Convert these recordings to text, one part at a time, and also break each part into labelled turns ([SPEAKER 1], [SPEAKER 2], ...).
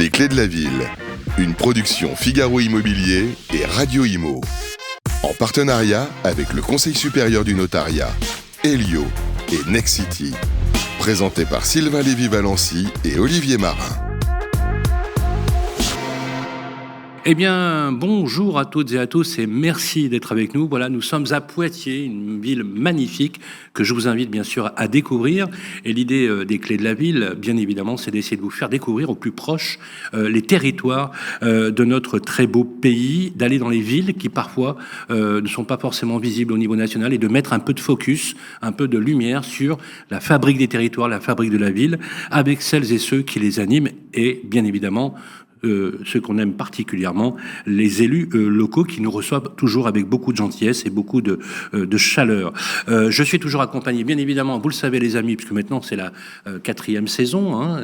[SPEAKER 1] Les clés de la ville, une production Figaro Immobilier et Radio Imo. En partenariat avec le Conseil supérieur du notariat, Elio et Nexity. Présenté par Sylvain Lévy-Valency et Olivier Marin.
[SPEAKER 2] Eh bien, bonjour à toutes et à tous et merci d'être avec nous. Voilà, nous sommes à Poitiers, une ville magnifique que je vous invite bien sûr à découvrir. Et l'idée des clés de la ville, bien évidemment, c'est d'essayer de vous faire découvrir au plus proche les territoires de notre très beau pays, d'aller dans les villes qui parfois ne sont pas forcément visibles au niveau national et de mettre un peu de focus, un peu de lumière sur la fabrique des territoires, la fabrique de la ville, avec celles et ceux qui les animent et bien évidemment ceux qu'on aime particulièrement, les élus locaux qui nous reçoivent toujours avec beaucoup de gentillesse et beaucoup de chaleur. Je suis toujours accompagné, bien évidemment, vous le savez les amis, puisque maintenant c'est la quatrième saison,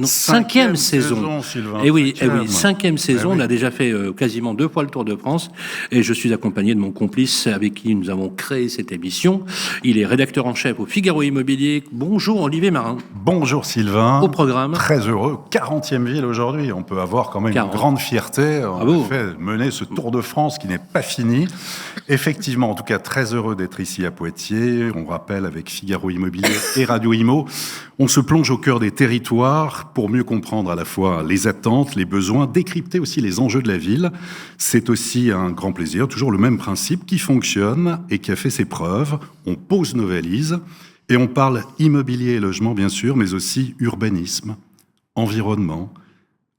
[SPEAKER 2] cinquième saison.
[SPEAKER 3] Sylvain,
[SPEAKER 2] et oui, cinquième saison. On a déjà fait quasiment 2 fois le Tour de France, et je suis accompagné de mon complice avec qui nous avons créé cette émission. Il est rédacteur en chef au Figaro Immobilier. Bonjour Olivier Marin.
[SPEAKER 3] Bonjour Sylvain.
[SPEAKER 2] Au programme.
[SPEAKER 3] Très heureux. 40e ville aujourd'hui. On peut avoir quand même 40. Une grande fierté en fait, mener ce Tour de France qui n'est pas fini. Effectivement, en tout cas, très heureux d'être ici à Poitiers. On rappelle avec Figaro Immobilier et Radio Imo, on se plonge au cœur des territoires pour mieux comprendre à la fois les attentes, les besoins, décrypter aussi les enjeux de la ville. C'est aussi un grand plaisir, toujours le même principe qui fonctionne et qui a fait ses preuves. On pose nos valises et on parle immobilier et logement, bien sûr, mais aussi urbanisme, environnement,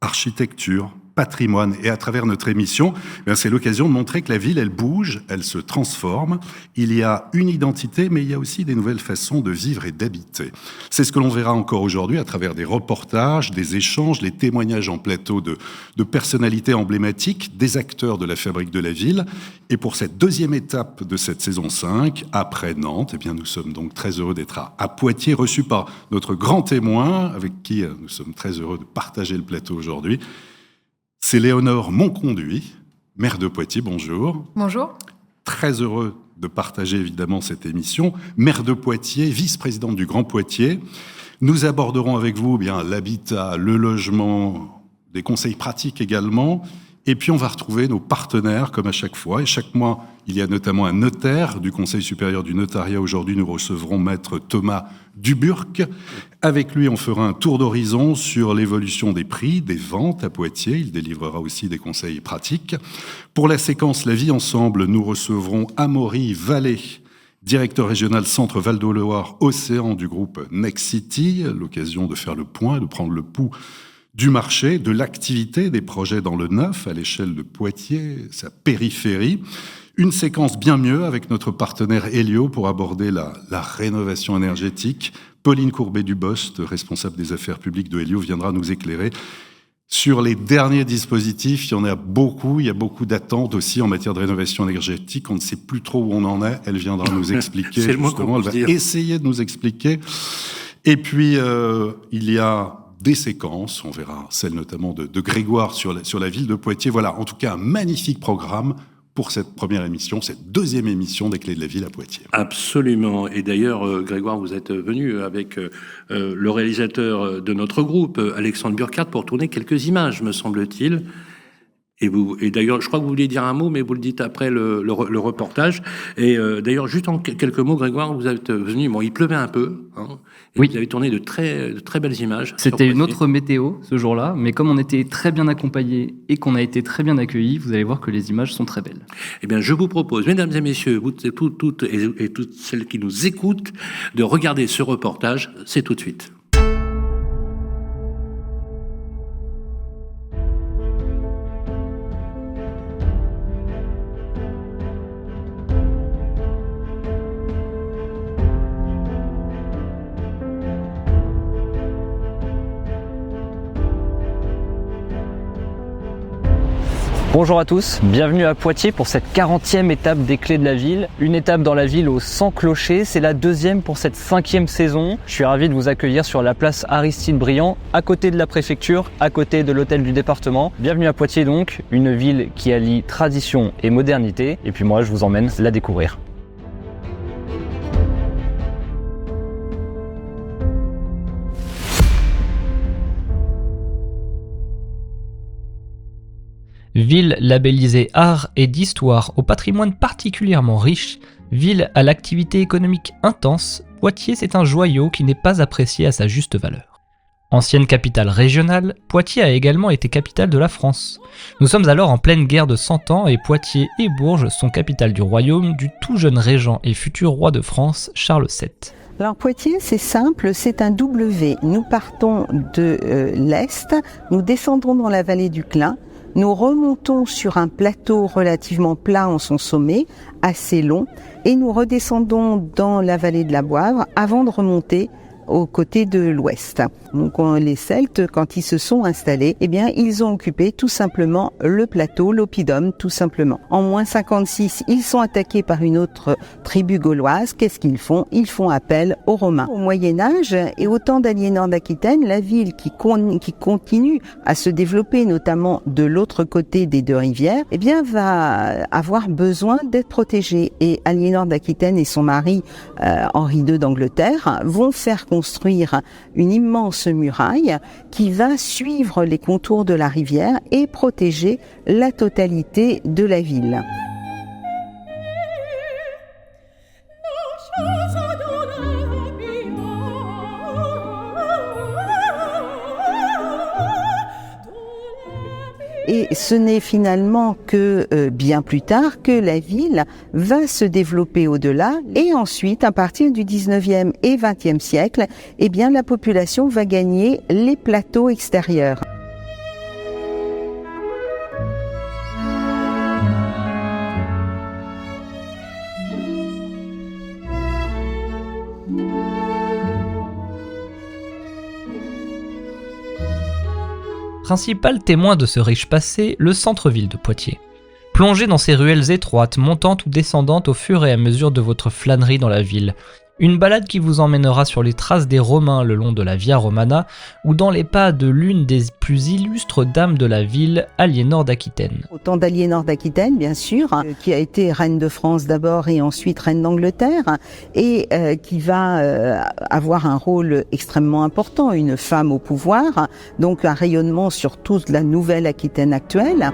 [SPEAKER 3] architecture, patrimoine. Et à travers notre émission, c'est l'occasion de montrer que la ville, elle bouge, elle se transforme. Il y a une identité, mais il y a aussi des nouvelles façons de vivre et d'habiter. C'est ce que l'on verra encore aujourd'hui à travers des reportages, des échanges, les témoignages en plateau de personnalités emblématiques, des acteurs de la fabrique de la ville. Et pour cette deuxième étape de cette saison 5, après Nantes, nous sommes donc très heureux d'être à Poitiers, reçus par notre grand témoin, avec qui nous sommes très heureux de partager le plateau aujourd'hui. C'est Léonore Monconduit, maire de Poitiers, bonjour.
[SPEAKER 4] Bonjour.
[SPEAKER 3] Très heureux de partager évidemment cette émission. Maire de Poitiers, vice-présidente du Grand Poitiers. Nous aborderons avec vous l'habitat, le logement, des conseils pratiques également. Et puis on va retrouver nos partenaires comme à chaque fois. Et chaque mois, il y a notamment un notaire du Conseil supérieur du notariat. Aujourd'hui, nous recevrons maître Thomas Duburc. Avec lui, on fera un tour d'horizon sur l'évolution des prix, des ventes à Poitiers. Il délivrera aussi des conseils pratiques. Pour la séquence La vie ensemble, nous recevrons Amaury Vallée, directeur régional Centre Val-de-Loire Océan du groupe Nexity. L'occasion de faire le point, de prendre le pouls du marché, de l'activité, des projets dans le neuf à l'échelle de Poitiers, sa périphérie. Une séquence bien mieux avec notre partenaire Elio pour aborder la rénovation énergétique. Pauline Courbet-Dubost, responsable des affaires publiques de Elio, viendra nous éclairer sur les derniers dispositifs. Il y en a beaucoup, il y a beaucoup d'attentes aussi en matière de rénovation énergétique. On ne sait plus trop où on en est. Elle viendra nous expliquer.
[SPEAKER 2] C'est le mot qu'on peut dire.
[SPEAKER 3] Essayer de nous expliquer. Et puis, il y a des séquences, on verra celle notamment de Grégoire sur la ville de Poitiers. Voilà, en tout cas, un magnifique programme pour cette première émission, cette deuxième émission des Clés de la Ville à Poitiers.
[SPEAKER 2] Absolument. Et d'ailleurs, Grégoire, vous êtes venu avec le réalisateur de notre groupe, Alexandre Burkhardt, pour tourner quelques images, me semble-t-il. Et d'ailleurs, je crois que vous vouliez dire un mot, mais vous le dites après le reportage. Et d'ailleurs, juste en quelques mots, Grégoire, vous êtes venu, il pleuvait un peu, et oui. Vous avez tourné de très belles images.
[SPEAKER 5] C'était une autre météo ce jour-là, mais comme on était très bien accompagnés et qu'on a été très bien accueillis, vous allez voir que les images sont très belles.
[SPEAKER 2] Eh bien, je vous propose, mesdames et messieurs, vous toutes et toutes celles qui nous écoutent, de regarder ce reportage. C'est tout de suite.
[SPEAKER 5] Bonjour à tous, bienvenue à Poitiers pour cette 40e étape des Clés de la Ville. Une étape dans la ville aux 100 clochers, c'est la deuxième pour cette 5e saison. Je suis ravi de vous accueillir sur la place Aristide Briand, à côté de la préfecture, à côté de l'hôtel du département. Bienvenue à Poitiers donc, une ville qui allie tradition et modernité. Et puis moi, je vous emmène la découvrir. Ville labellisée art et d'histoire au patrimoine particulièrement riche, ville à l'activité économique intense, Poitiers c'est un joyau qui n'est pas apprécié à sa juste valeur. Ancienne capitale régionale, Poitiers a également été capitale de la France. Nous sommes alors en pleine guerre de 100 ans et Poitiers et Bourges sont capitales du royaume du tout jeune régent et futur roi de France, Charles VII.
[SPEAKER 4] Alors Poitiers, c'est simple, c'est un W. Nous partons de l'Est, nous descendons dans la vallée du Clain, nous remontons sur un plateau relativement plat en son sommet, assez long, et nous redescendons dans la vallée de la Boivre avant de remonter aux côtés de l'ouest. Donc les Celtes, quand ils se sont installés, eh bien ils ont occupé tout simplement le plateau, l'oppidum, tout simplement. En moins 56, ils sont attaqués par une autre tribu gauloise. Qu'est-ce qu'ils font ? Ils font appel aux Romains. Au Moyen-Âge et au temps d'Aliénor d'Aquitaine, la ville qui continue à se développer, notamment de l'autre côté des deux rivières, eh bien va avoir besoin d'être protégée. Et Aliénor d'Aquitaine et son mari Henri II d'Angleterre vont faire construire une immense muraille qui va suivre les contours de la rivière et protéger la totalité de la ville. Et ce n'est finalement que bien plus tard que la ville va se développer au-delà. Et ensuite, à partir du 19e et 20e siècle, eh bien, la population va gagner les plateaux extérieurs.
[SPEAKER 5] Principal témoin de ce riche passé, le centre-ville de Poitiers. Plongez dans ces ruelles étroites, montantes ou descendantes au fur et à mesure de votre flânerie dans la ville. Une balade qui vous emmènera sur les traces des Romains le long de la Via Romana ou dans les pas de l'une des plus illustres dames de la ville, Aliénor d'Aquitaine.
[SPEAKER 4] Au temps d'Aliénor d'Aquitaine, bien sûr, qui a été reine de France d'abord et ensuite reine d'Angleterre, et qui va avoir un rôle extrêmement important, une femme au pouvoir, donc un rayonnement sur toute la nouvelle Aquitaine actuelle.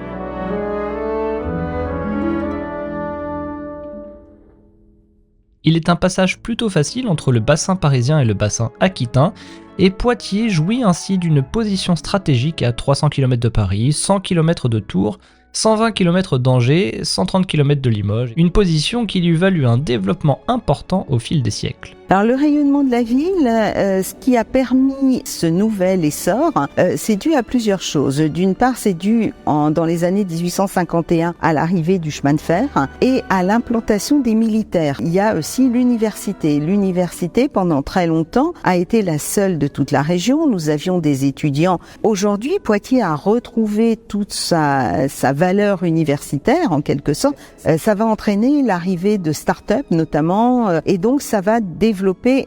[SPEAKER 5] Il est un passage plutôt facile entre le bassin parisien et le bassin aquitain, et Poitiers jouit ainsi d'une position stratégique à 300 km de Paris, 100 km de Tours, 120 km d'Angers, 130 km de Limoges, une position qui lui valut un développement important au fil des siècles.
[SPEAKER 4] Alors le rayonnement de la ville, ce qui a permis ce nouvel essor, c'est dû à plusieurs choses. D'une part, c'est dû dans les années 1851 à l'arrivée du chemin de fer et à l'implantation des militaires. Il y a aussi l'université. L'université, pendant très longtemps, a été la seule de toute la région. Nous avions des étudiants. Aujourd'hui, Poitiers a retrouvé toute sa valeur universitaire, en quelque sorte. Ça va entraîner l'arrivée de start-up, notamment, et donc ça va développer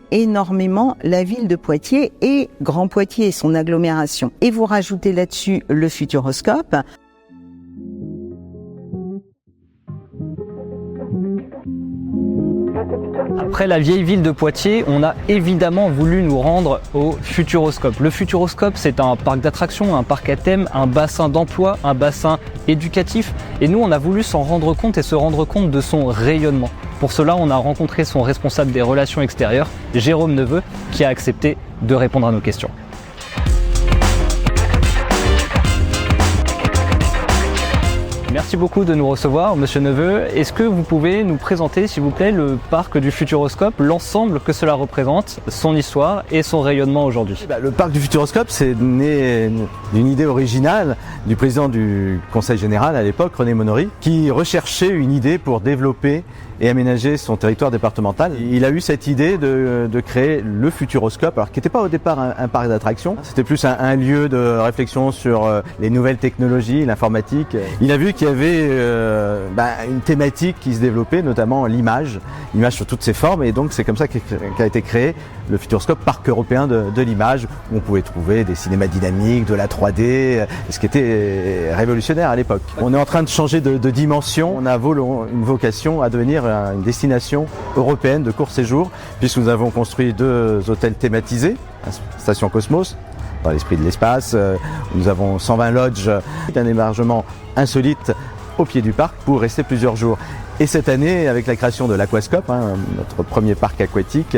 [SPEAKER 4] énormément la ville de Poitiers et Grand Poitiers et son agglomération. Et vous rajoutez là-dessus le Futuroscope.
[SPEAKER 5] Après la vieille ville de Poitiers, on a évidemment voulu nous rendre au Futuroscope. Le Futuroscope, c'est un parc d'attractions, un parc à thème, un bassin d'emploi, un bassin éducatif. Et nous, on a voulu s'en rendre compte et se rendre compte de son rayonnement. Pour cela, on a rencontré son responsable des relations extérieures, Jérôme Neveu, qui a accepté de répondre à nos questions. Merci beaucoup de nous recevoir, Monsieur Neveu. Est-ce que vous pouvez nous présenter, s'il vous plaît, le parc du Futuroscope, l'ensemble que cela représente, son histoire et son rayonnement aujourd'hui ?
[SPEAKER 6] Le parc du Futuroscope, c'est né d'une idée originale du président du Conseil général à l'époque, René Monory, qui recherchait une idée pour développer et aménager son territoire départemental. Il a eu cette idée de créer le Futuroscope, alors qui n'était pas au départ un parc d'attractions, c'était plus un lieu de réflexion sur les nouvelles technologies, l'informatique. Il a vu qu'il y avait une thématique qui se développait, notamment l'image sous toutes ses formes, et donc c'est comme ça qu'a été créé le Futuroscope, parc européen de l'image, où on pouvait trouver des cinémas dynamiques, de la 3D, ce qui était révolutionnaire à l'époque. On est en train de changer de dimension, on a une vocation à devenir une destination européenne de court séjour, puisque nous avons construit 2 hôtels thématisés, la station Cosmos dans l'esprit de l'espace. Nous avons 120 lodges, un hébergement insolite au pied du parc pour rester plusieurs jours. Et cette année, avec la création de l'Aquascope, notre premier parc aquatique,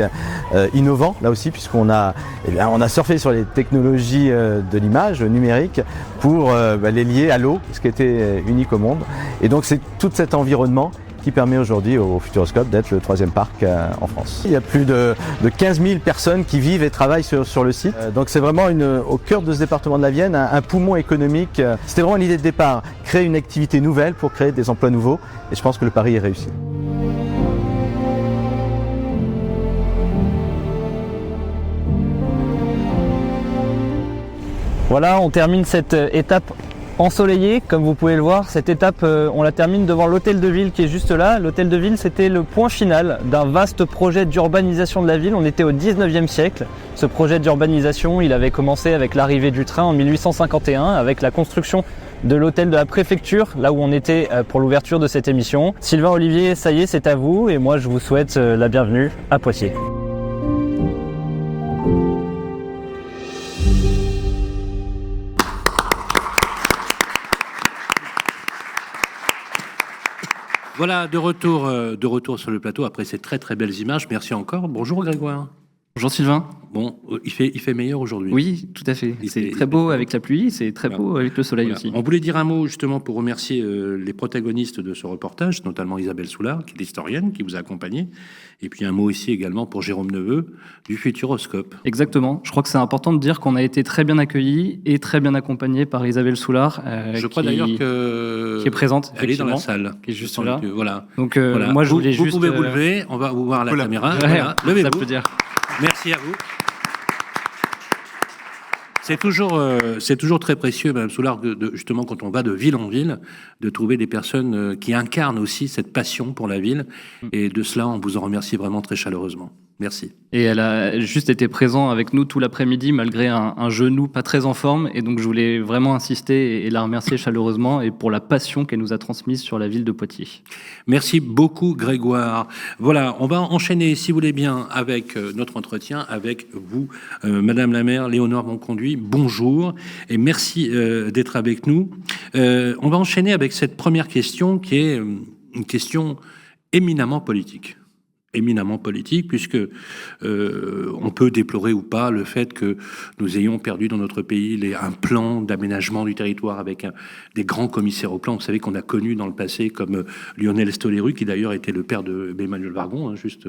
[SPEAKER 6] innovant là aussi, puisqu'on a, on a surfé sur les technologies de l'image numérique pour les lier à l'eau, ce qui était unique au monde. Et donc c'est tout cet environnement qui permet aujourd'hui au Futuroscope d'être le 3e parc en France. Il y a plus de 15 000 personnes qui vivent et travaillent sur le site. Donc c'est vraiment au cœur de ce département de la Vienne, un poumon économique. C'était vraiment l'idée de départ, créer une activité nouvelle pour créer des emplois nouveaux. Et je pense que le pari est réussi.
[SPEAKER 5] Voilà, on termine cette étape ensoleillé, comme vous pouvez le voir. Cette étape, on la termine devant l'hôtel de ville qui est juste là. L'hôtel de ville, c'était le point final d'un vaste projet d'urbanisation de la ville. On était au 19e siècle. Ce projet d'urbanisation, il avait commencé avec l'arrivée du train en 1851, avec la construction de l'hôtel de la préfecture, là où on était pour l'ouverture de cette émission. Sylvain, Olivier, ça y est, c'est à vous. Et moi, je vous souhaite la bienvenue à Poitiers.
[SPEAKER 2] Voilà, de retour sur le plateau après ces très très belles images. Merci encore. Bonjour Grégoire.
[SPEAKER 7] Bonjour Sylvain.
[SPEAKER 2] Bon, il fait meilleur aujourd'hui.
[SPEAKER 7] Oui, tout à fait. C'est très beau avec la pluie, c'est très beau avec le soleil aussi.
[SPEAKER 2] On voulait dire un mot justement pour remercier les protagonistes de ce reportage, notamment Isabelle Soulard, qui est l'historienne, qui vous a accompagné. Et puis un mot ici également pour Jérôme Neveu, du Futuroscope.
[SPEAKER 7] Exactement. Je crois que c'est important de dire qu'on a été très bien accueillis et très bien accompagnés par Isabelle Soulard.
[SPEAKER 2] Je crois d'ailleurs qui est
[SPEAKER 7] présente.
[SPEAKER 2] Elle est dans la salle.
[SPEAKER 7] Qui est juste là.
[SPEAKER 2] Voilà.
[SPEAKER 7] Donc moi je voulais juste...
[SPEAKER 2] Vous pouvez vous lever, on va vous voir à la caméra.
[SPEAKER 7] Ouais,
[SPEAKER 2] voilà. Levez-vous.
[SPEAKER 7] Ça peut dire.
[SPEAKER 2] Merci à vous. C'est toujours très précieux, Madame Soulard, justement, quand on va de ville en ville, de trouver des personnes qui incarnent aussi cette passion pour la ville. Et de cela, on vous en remercie vraiment très chaleureusement. Merci.
[SPEAKER 7] Et elle a juste été présente avec nous tout l'après-midi, malgré un genou pas très en forme. Et donc, je voulais vraiment insister et la remercier chaleureusement et pour la passion qu'elle nous a transmise sur la ville de Poitiers.
[SPEAKER 2] Merci beaucoup, Grégoire. Voilà, on va enchaîner, si vous voulez bien, avec notre entretien avec vous, Madame la maire Léonore Monconduit. Bonjour et merci d'être avec nous. On va enchaîner avec cette première question qui est une question éminemment politique. Puisque on peut déplorer ou pas le fait que nous ayons perdu dans notre pays un plan d'aménagement du territoire avec des grands commissaires au plan. Vous savez qu'on a connu dans le passé comme Lionel Stoléru, qui d'ailleurs était le père d'Emmanuel Vargon, juste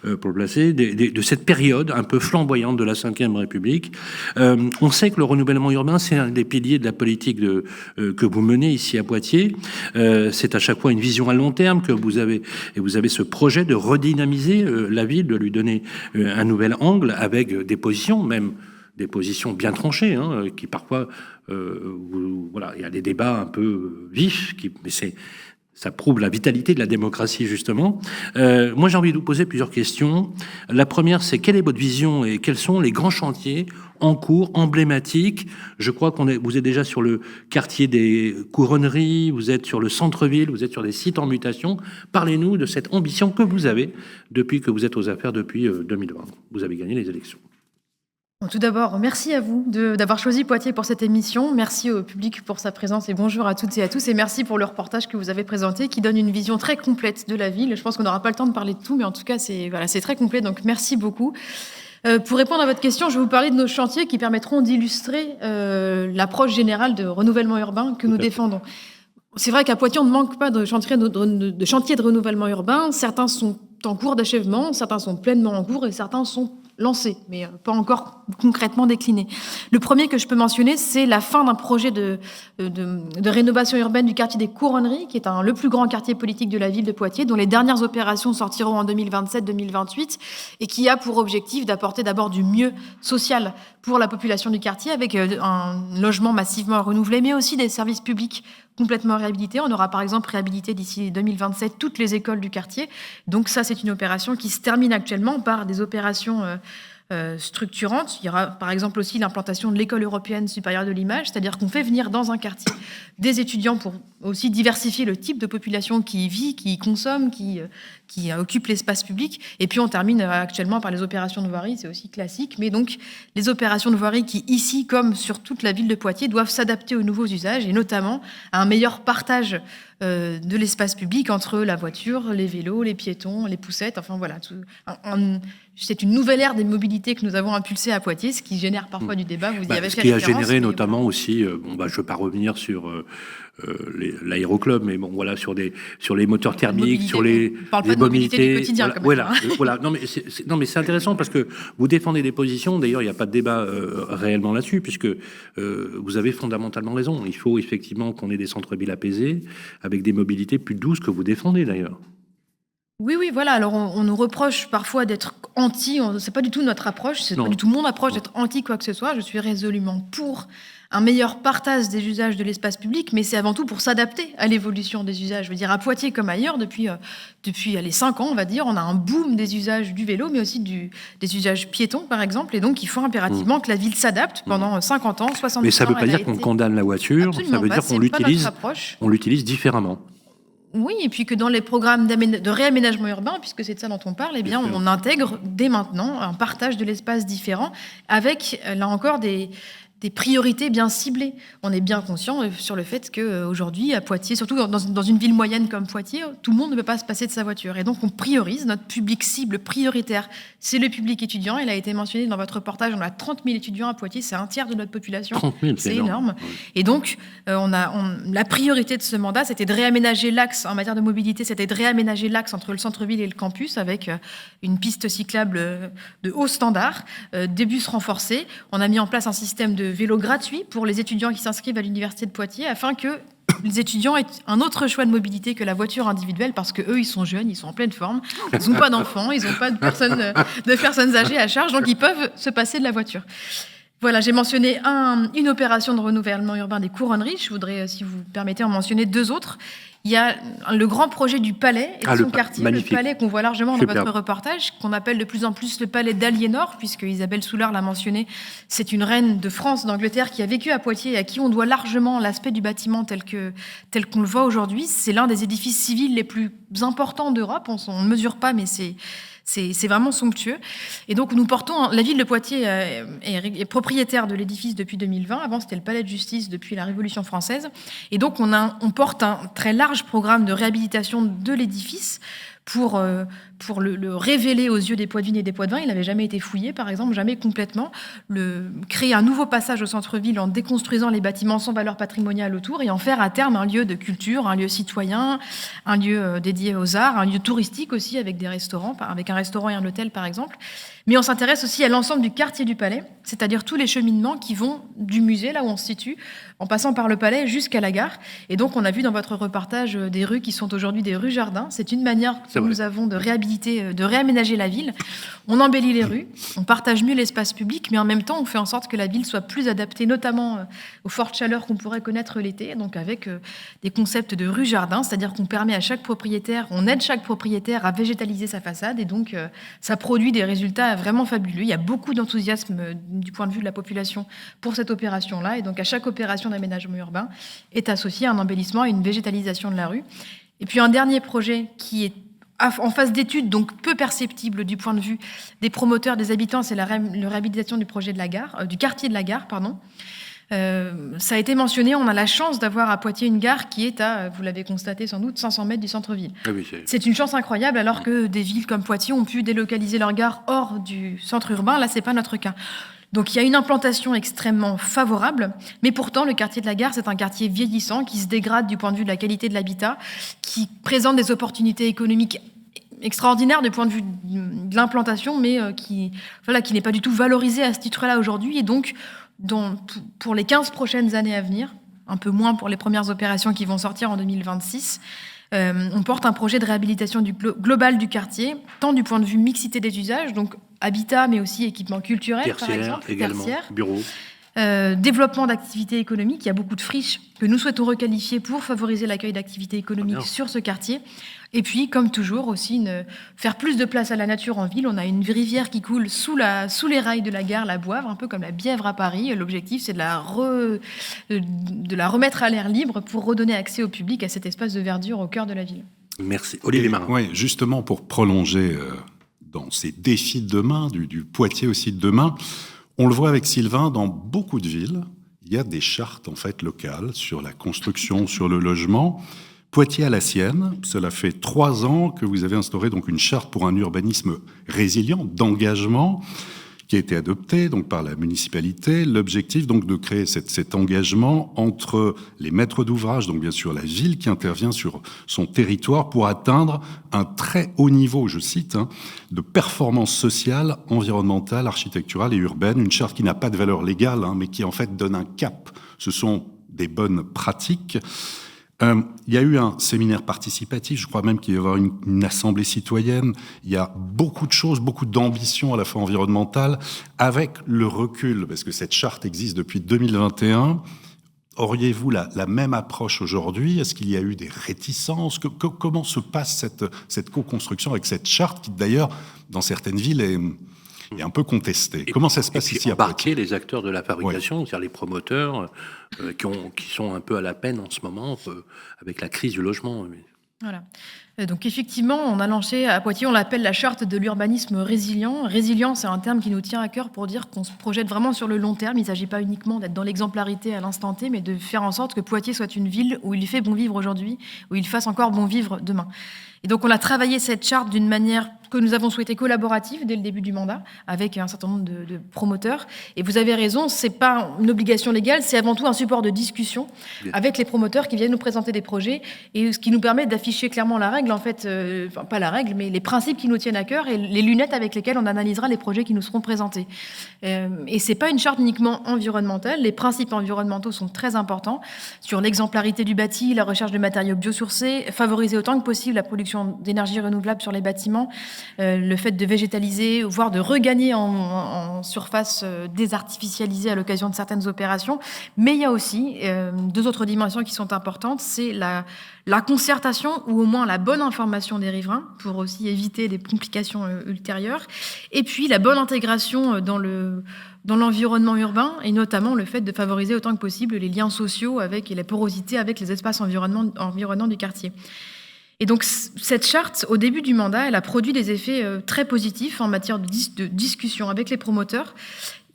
[SPEAKER 2] pour le placer, de cette période un peu flamboyante de la Ve République. On sait que le renouvellement urbain, c'est un des piliers de la politique que vous menez ici à Poitiers. C'est à chaque fois une vision à long terme que vous avez, et vous avez ce projet de redynamiser la ville, de lui donner un nouvel angle avec des positions bien tranchées, qui parfois, voilà, il y a des débats un peu vifs, mais ça prouve la vitalité de la démocratie, justement. Moi, j'ai envie de vous poser plusieurs questions. La première, c'est quelle est votre vision et quels sont les grands chantiers en cours, emblématiques? Je crois vous êtes déjà sur le quartier des Couronneries, vous êtes sur le centre-ville, vous êtes sur des sites en mutation. Parlez-nous de cette ambition que vous avez depuis que vous êtes aux affaires depuis 2020. Vous avez gagné les élections.
[SPEAKER 8] Tout d'abord, merci à vous d'avoir choisi Poitiers pour cette émission. Merci au public pour sa présence et bonjour à toutes et à tous. Et merci pour le reportage que vous avez présenté qui donne une vision très complète de la ville. Je pense qu'on n'aura pas le temps de parler de tout, mais en tout cas, c'est très complet. Donc, merci beaucoup. Pour répondre à votre question, je vais vous parler de nos chantiers qui permettront d'illustrer l'approche générale de renouvellement urbain que nous défendons. C'est vrai qu'à Poitiers, on ne manque pas de chantiers de renouvellement urbain. Certains sont en cours d'achèvement, certains sont pleinement en cours et certains sont lancés, mais pas encore concrètement déclinés. Le premier que je peux mentionner, c'est la fin d'un projet de rénovation urbaine du quartier des Couronneries, qui est le plus grand quartier politique de la ville de Poitiers, dont les dernières opérations sortiront en 2027-2028, et qui a pour objectif d'apporter d'abord du mieux social pour la population du quartier, avec un logement massivement renouvelé, mais aussi des services publics complètement réhabilités. On aura par exemple réhabilité d'ici 2027 toutes les écoles du quartier. Donc ça, c'est une opération qui se termine actuellement par des opérations structurantes. Il y aura par exemple aussi l'implantation de l'école européenne supérieure de l'image, c'est-à-dire qu'on fait venir dans un quartier des étudiants pour aussi diversifier le type de population qui y vit, qui y consomme, qui occupe l'espace public. Et puis on termine actuellement par les opérations de voirie, c'est aussi classique. Mais donc les opérations de voirie qui, ici comme sur toute la ville de Poitiers, doivent s'adapter aux nouveaux usages et notamment à un meilleur partage de l'espace public entre la voiture, les vélos, les piétons, les poussettes, enfin voilà. C'est une nouvelle ère des mobilités que nous avons impulsée à Poitiers, ce qui génère parfois du débat, vous y avez fait référence.
[SPEAKER 2] Ce qui a généré notamment aussi, je ne veux pas revenir sur l'aéroclub, mais bon, voilà, sur les moteurs thermiques, sur les
[SPEAKER 8] mobilités du quotidien.
[SPEAKER 2] Voilà. Non, mais c'est intéressant parce que vous défendez des positions. D'ailleurs, il n'y a pas de débat réellement là-dessus, puisque vous avez fondamentalement raison. Il faut effectivement qu'on ait des centres-villes apaisés, avec des mobilités plus douces que vous défendez d'ailleurs.
[SPEAKER 8] Oui, voilà. Alors, on nous reproche parfois d'être anti. C'est pas du tout notre approche. C'est pas du tout mon approche d'être anti quoi que ce soit. Je suis résolument pour un meilleur partage des usages de l'espace public, mais c'est avant tout pour s'adapter à l'évolution des usages. Je veux dire, à Poitiers comme ailleurs, depuis les 5 ans, on va dire, on a un boom des usages du vélo, mais aussi des usages piétons, par exemple. Et donc, il faut impérativement que la ville s'adapte pendant 50 ans, 70 ans.
[SPEAKER 2] Mais ça ne veut pas dire qu'on condamne la voiture. Absolument, ça veut dire qu'on l'utilise différemment.
[SPEAKER 8] Oui, et puis que dans les programmes de réaménagement urbain, puisque c'est de ça dont on parle, eh bien, on intègre dès maintenant un partage de l'espace différent avec, là encore, des priorités bien ciblées. On est bien conscient sur le fait qu'aujourd'hui, à Poitiers, surtout dans une ville moyenne comme Poitiers, tout le monde ne peut pas se passer de sa voiture. Et donc, on priorise notre public cible prioritaire. C'est le public étudiant. Il a été mentionné dans votre reportage. On a 30 000 étudiants à Poitiers. C'est un tiers de notre population.
[SPEAKER 2] 30 000,
[SPEAKER 8] c'est énorme. Oui. Et donc, la priorité de ce mandat, c'était de réaménager l'axe en matière de mobilité. C'était de réaménager l'axe entre le centre-ville et le campus avec une piste cyclable de haut standard, des bus renforcés. On a mis en place un système de vélo gratuit pour les étudiants qui s'inscrivent à l'université de Poitiers afin que les étudiants aient un autre choix de mobilité que la voiture individuelle parce qu'eux, ils sont jeunes, ils sont en pleine forme, ils n'ont pas d'enfants, ils n'ont pas de personnes âgées à charge, donc ils peuvent se passer de la voiture. Voilà, j'ai mentionné une opération de renouvellement urbain des couronneries. Je voudrais, si vous permettez, en mentionner 2 autres. Il y a le grand projet du Palais et de son quartier, magnifique. Le Palais qu'on voit largement dans votre reportage, qu'on appelle de plus en plus le Palais d'Aliénor, puisque Isabelle Soulard l'a mentionné. C'est une reine de France, d'Angleterre, qui a vécu à Poitiers et à qui on doit largement l'aspect du bâtiment tel qu'on le voit aujourd'hui. C'est l'un des édifices civils les plus importants d'Europe. On ne mesure pas, mais c'est vraiment somptueux. Et donc, la ville de Poitiers est propriétaire de l'édifice depuis 2020. Avant, c'était le Palais de Justice depuis la Révolution française. Et donc, on porte un très large programme de réhabilitation de l'édifice pour le révéler aux yeux des Poitevines et des Poitevins. Il n'avait jamais été fouillé, par exemple, jamais complètement. Créer un nouveau passage au centre-ville en déconstruisant les bâtiments sans valeur patrimoniale autour et en faire à terme un lieu de culture, un lieu citoyen, un lieu dédié aux arts, un lieu touristique aussi avec des restaurants, avec un restaurant et un hôtel, par exemple. Mais on s'intéresse aussi à l'ensemble du quartier du Palais, c'est-à-dire tous les cheminements qui vont du musée, là où on se situe, en passant par le Palais jusqu'à la gare. Et donc, on a vu dans votre reportage des rues qui sont aujourd'hui des rues jardins. C'est une manière que nous avons de réhabiliter, de réaménager la ville. On embellit les rues, on partage mieux l'espace public, mais en même temps, on fait en sorte que la ville soit plus adaptée, notamment aux fortes chaleurs qu'on pourrait connaître l'été, donc avec des concepts de rue jardin, c'est-à-dire qu'on permet à chaque propriétaire, on aide chaque propriétaire à végétaliser sa façade, et donc ça produit des résultats vraiment fabuleux. Il y a beaucoup d'enthousiasme du point de vue de la population pour cette opération-là, et donc à chaque opération d'aménagement urbain est associé un embellissement et une végétalisation de la rue. Et puis un dernier projet qui est en phase d'étude, donc peu perceptible du point de vue des promoteurs, des habitants, c'est la réhabilitation du projet de la gare, du quartier de la gare, pardon. Ça a été mentionné, on a la chance d'avoir à Poitiers une gare qui est à, vous l'avez constaté sans doute, 500 mètres du centre-ville. Ah oui, c'est une chance incroyable, alors que des villes comme Poitiers ont pu délocaliser leur gare hors du centre urbain. Là, c'est pas notre cas. Donc il y a une implantation extrêmement favorable, mais pourtant le quartier de la gare, c'est un quartier vieillissant qui se dégrade du point de vue de la qualité de l'habitat, qui présente des opportunités économiques extraordinaires du point de vue de l'implantation, mais qui n'est pas du tout valorisé à ce titre-là aujourd'hui. Et donc, pour les 15 prochaines années à venir, un peu moins pour les premières opérations qui vont sortir en 2026, on porte un projet de réhabilitation global du quartier, tant du point de vue mixité des usages, donc habitat, mais aussi équipement culturel, par exemple,
[SPEAKER 2] également, bureaux.
[SPEAKER 8] Développement d'activités économiques, il y a beaucoup de friches que nous souhaitons requalifier pour favoriser l'accueil d'activités économiques sur ce quartier. Et puis, comme toujours, aussi faire plus de place à la nature en ville. On a une rivière qui coule sous les rails de la gare, la Boivre, un peu comme la Bièvre à Paris. L'objectif, c'est de la remettre à l'air libre pour redonner accès au public à cet espace de verdure au cœur de la ville.
[SPEAKER 2] Merci. Olivier Marin.
[SPEAKER 3] Oui, justement, pour prolonger dans ces défis de demain, du Poitiers aussi de demain, on le voit avec Sylvain, dans beaucoup de villes, il y a des chartes en fait locales sur la construction, sur le logement. Poitiers a la sienne. Cela fait 3 ans que vous avez instauré donc une charte pour un urbanisme résilient, d'engagement, qui a été adoptée donc par la municipalité. L'objectif donc de créer cet engagement entre les maîtres d'ouvrage, donc bien sûr la ville qui intervient sur son territoire pour atteindre un très haut niveau, je cite, de performance sociale, environnementale, architecturale et urbaine. Une charte qui n'a pas de valeur légale, mais qui en fait donne un cap. Ce sont des bonnes pratiques. Il y a eu un séminaire participatif, je crois même qu'il va y avoir une assemblée citoyenne. Il y a beaucoup de choses, beaucoup d'ambitions à la fois environnementales, avec le recul, parce que cette charte existe depuis 2021. Auriez-vous la même approche aujourd'hui? Est-ce qu'il y a eu des réticences? Comment se passe cette co-construction avec cette charte qui, d'ailleurs, dans certaines villes, est un peu contestée? Comment ça se passe ici à
[SPEAKER 2] Poitiers? Les acteurs de la fabrication, c'est-à-dire les promoteurs qui sont un peu à la peine en ce moment avec la crise du logement.
[SPEAKER 8] Voilà. Donc effectivement, on a lancé à Poitiers, on l'appelle la charte de l'urbanisme résilient. Résilient, c'est un terme qui nous tient à cœur pour dire qu'on se projette vraiment sur le long terme. Il ne s'agit pas uniquement d'être dans l'exemplarité à l'instant T, mais de faire en sorte que Poitiers soit une ville où il fait bon vivre aujourd'hui, où il fasse encore bon vivre demain. Et donc on a travaillé cette charte d'une manière que nous avons souhaité collaborative dès le début du mandat, avec un certain nombre de promoteurs. Et vous avez raison, c'est pas une obligation légale, c'est avant tout un support de discussion avec les promoteurs qui viennent nous présenter des projets, et ce qui nous permet d'afficher clairement la règle, en fait, enfin pas la règle, mais les principes qui nous tiennent à cœur et les lunettes avec lesquelles on analysera les projets qui nous seront présentés. Et c'est pas une charte uniquement environnementale, les principes environnementaux sont très importants, sur l'exemplarité du bâti, la recherche de matériaux biosourcés, favoriser autant que possible la production d'énergie renouvelable sur les bâtiments, le fait de végétaliser, voire de regagner en surface désartificialisée à l'occasion de certaines opérations. Mais il y a aussi 2 autres dimensions qui sont importantes, c'est la concertation ou au moins la bonne information des riverains pour aussi éviter des complications ultérieures, et puis la bonne intégration dans l'environnement urbain, et notamment le fait de favoriser autant que possible les liens sociaux et la porosité avec les espaces environnants du quartier. Et donc, cette charte, au début du mandat, elle a produit des effets très positifs en matière de discussion avec les promoteurs.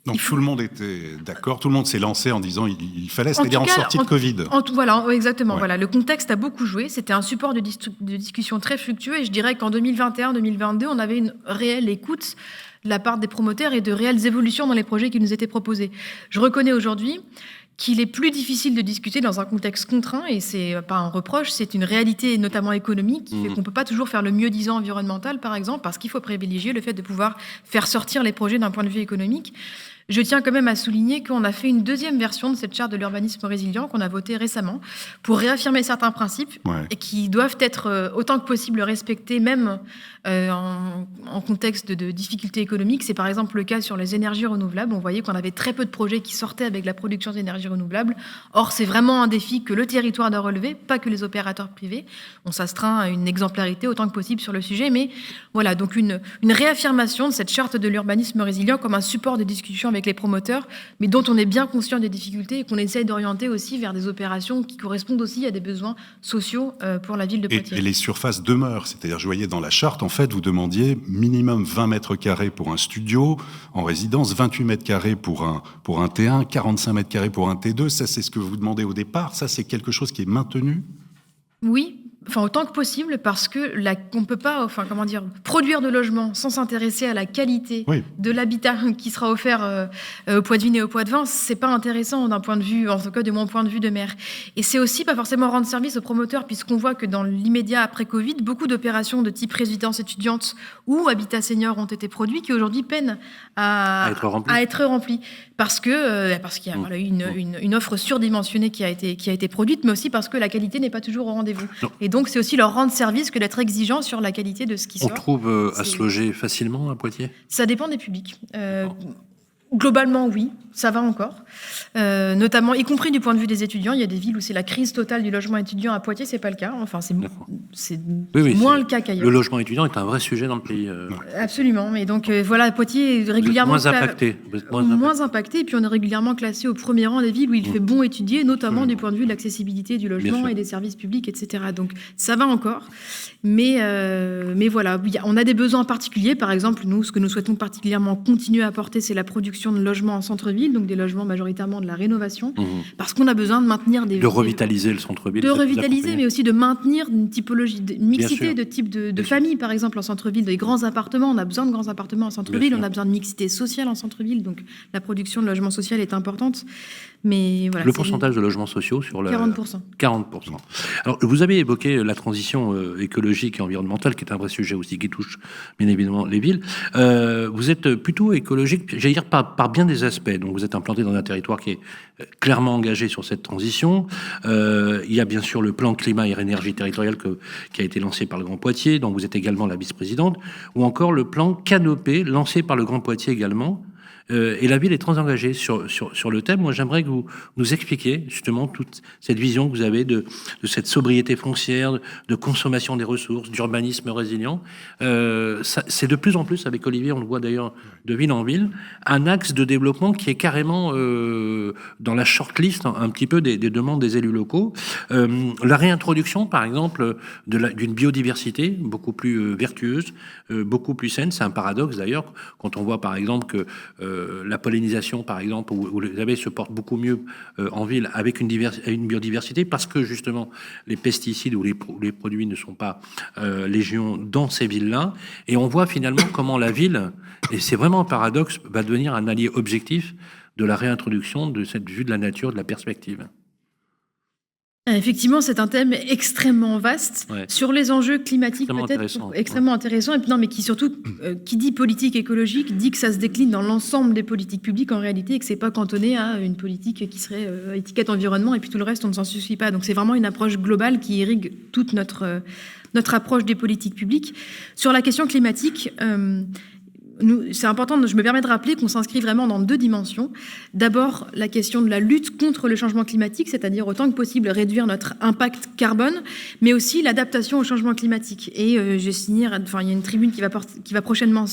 [SPEAKER 3] Donc, tout le monde était d'accord, tout le monde s'est lancé en disant il fallait, c'est-à-dire en sortie de Covid.
[SPEAKER 8] Voilà, exactement. Ouais. Voilà, le contexte a beaucoup joué. C'était un support de discussion très fructueux. Et je dirais qu'en 2021-2022, on avait une réelle écoute de la part des promoteurs et de réelles évolutions dans les projets qui nous étaient proposés. Je reconnais aujourd'hui qu'il est plus difficile de discuter dans un contexte contraint, et c'est pas un reproche, c'est une réalité notamment économique qui fait qu'on peut pas toujours faire le mieux-disant environnemental, par exemple, parce qu'il faut privilégier le fait de pouvoir faire sortir les projets d'un point de vue économique. Je tiens quand même à souligner qu'on a fait une 2e version de cette charte de l'urbanisme résilient qu'on a votée récemment pour réaffirmer certains principes et qui doivent être autant que possible respectés, même en contexte de difficultés économiques. C'est par exemple le cas sur les énergies renouvelables. On voyait qu'on avait très peu de projets qui sortaient avec la production d'énergie renouvelable. Or, c'est vraiment un défi que le territoire doit relever, pas que les opérateurs privés. On s'astreint à une exemplarité autant que possible sur le sujet. Mais voilà, donc une réaffirmation de cette charte de l'urbanisme résilient comme un support de discussion avec les promoteurs, mais dont on est bien conscient des difficultés et qu'on essaye d'orienter aussi vers des opérations qui correspondent aussi à des besoins sociaux pour la ville de Poitiers.
[SPEAKER 3] Et les surfaces demeurent, c'est-à-dire, je voyais dans la charte, en fait, vous demandiez minimum 20 mètres carrés pour un studio, en résidence, 28 mètres carrés pour un T1, 45 mètres carrés pour un T2. Ça, c'est ce que vous demandez au départ. Ça, c'est quelque chose qui est maintenu?
[SPEAKER 8] Oui. Enfin, autant que possible, parce que on ne peut pas, produire de logements sans s'intéresser à la qualité de l'habitat qui sera offert au Poitevin et au Poitevin. C'est pas intéressant d'un point de vue, en tout cas de mon point de vue de maire. Et c'est aussi pas forcément rendre service aux promoteurs, puisqu'on voit que dans l'immédiat après Covid, beaucoup d'opérations de type résidence étudiante ou habitat senior ont été produits, qui aujourd'hui peinent à être remplis. Parce qu'il y a une offre surdimensionnée qui a été produite, mais aussi parce que la qualité n'est pas toujours au rendez-vous. Et donc, c'est aussi leur rendre service que d'être exigeant sur la qualité de ce qui sort.
[SPEAKER 2] On trouve à se loger facilement à Poitiers?
[SPEAKER 8] Ça dépend des publics. Globalement, oui, ça va encore. Notamment, y compris du point de vue des étudiants, il y a des villes où c'est la crise totale du logement étudiant. À Poitiers, c'est pas le cas. Enfin, c'est moins le cas qu'ailleurs.
[SPEAKER 2] Le logement étudiant est un vrai sujet dans le pays.
[SPEAKER 8] Absolument. Et donc, voilà, Poitiers est régulièrement...
[SPEAKER 2] Moins impacté.
[SPEAKER 8] Moins impacté. Et puis, on est régulièrement classé au premier rang des villes où il fait bon étudier, notamment du point de vue de l'accessibilité du logement et des services publics, etc. Donc, ça va encore. Mais voilà, on a des besoins particuliers. Par exemple, nous, ce que nous souhaitons particulièrement continuer à apporter, c'est la production de logements en centre-ville, donc des logements majoritairement de la rénovation, parce qu'on a besoin de maintenir
[SPEAKER 2] de revitaliser le centre-ville.
[SPEAKER 8] De revitaliser, mais aussi de maintenir une typologie, une mixité de type de famille, par exemple, en centre-ville, des grands appartements. On a besoin de grands appartements en centre-ville, on a besoin de mixité sociale en centre-ville, donc la production de logements sociaux est importante. Mais voilà,
[SPEAKER 2] le pourcentage de logements sociaux sur le...
[SPEAKER 8] 40%.
[SPEAKER 2] 40%. Alors, vous avez évoqué la transition écologique et environnementale, qui est un vrai sujet aussi, qui touche bien évidemment les villes. Vous êtes plutôt écologique, j'allais dire, par bien des aspects. Donc, vous êtes implanté dans un territoire qui est clairement engagé sur cette transition. Il y a bien sûr le plan climat et énergie territoriale qui a été lancé par le Grand Poitiers, dont vous êtes également la vice-présidente, ou encore le plan Canopé, lancé par le Grand Poitiers également. Et la ville est très engagée sur le thème. Moi, j'aimerais que vous nous expliquiez justement toute cette vision que vous avez de cette sobriété foncière, de consommation des ressources, d'urbanisme résilient. C'est de plus en plus, avec Olivier, on le voit d'ailleurs de ville en ville, un axe de développement qui est carrément dans la shortlist un petit peu des demandes des élus locaux. La réintroduction, par exemple, d'une biodiversité beaucoup plus vertueuse, beaucoup plus saine. C'est un paradoxe d'ailleurs quand on voit par exemple que la pollinisation, par exemple, où les abeilles se portent beaucoup mieux en ville avec une biodiversité, parce que justement les pesticides ou les produits ne sont pas légion dans ces villes-là. Et on voit finalement comment la ville, et c'est vraiment un paradoxe, va devenir un allié objectif de la réintroduction de cette vue de la nature, de la perspective.
[SPEAKER 8] Effectivement, c'est un thème extrêmement vaste sur les enjeux climatiques, extrêmement intéressant. Et puis non, mais qui surtout, qui dit politique écologique, dit que ça se décline dans l'ensemble des politiques publiques en réalité, et que c'est pas cantonné à une politique qui serait étiquette environnement et puis tout le reste on ne s'en suffit pas. Donc c'est vraiment une approche globale qui irrigue toute notre approche des politiques publiques. Sur la question climatique, c'est important, je me permets de rappeler qu'on s'inscrit vraiment dans 2 dimensions. D'abord, la question de la lutte contre le changement climatique, c'est-à-dire autant que possible réduire notre impact carbone, mais aussi l'adaptation au changement climatique. Et il y a une tribune qui va prochainement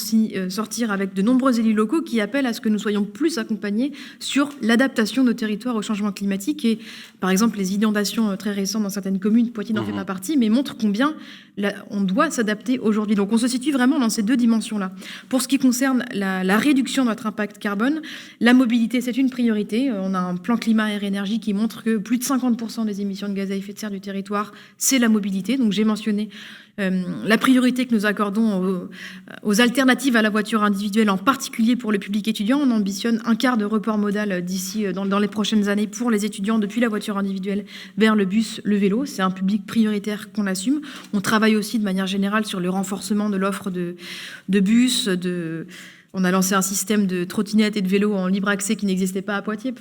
[SPEAKER 8] sortir avec de nombreux élus locaux qui appellent à ce que nous soyons plus accompagnés sur l'adaptation de nos territoires au changement climatique. Et par exemple, les inondations très récentes dans certaines communes, Poitiers n'en fait pas partie, mais montrent combien on doit s'adapter aujourd'hui. Donc on se situe vraiment dans ces 2 dimensions-là. Pour ce qui concerne la réduction de notre impact carbone, la mobilité, c'est une priorité. On a un plan climat et énergie qui montre que plus de 50% des émissions de gaz à effet de serre du territoire, c'est la mobilité. Donc j'ai mentionné la priorité que nous accordons aux alternatives à la voiture individuelle, en particulier pour le public étudiant. On ambitionne un quart de report modal d'ici dans les prochaines années pour les étudiants depuis la voiture individuelle vers le bus, le vélo. C'est un public prioritaire qu'on assume. On travaille aussi de manière générale sur le renforcement de l'offre de bus, on a lancé un système de trottinettes et de vélos en libre accès qui n'existait pas à Poitiers,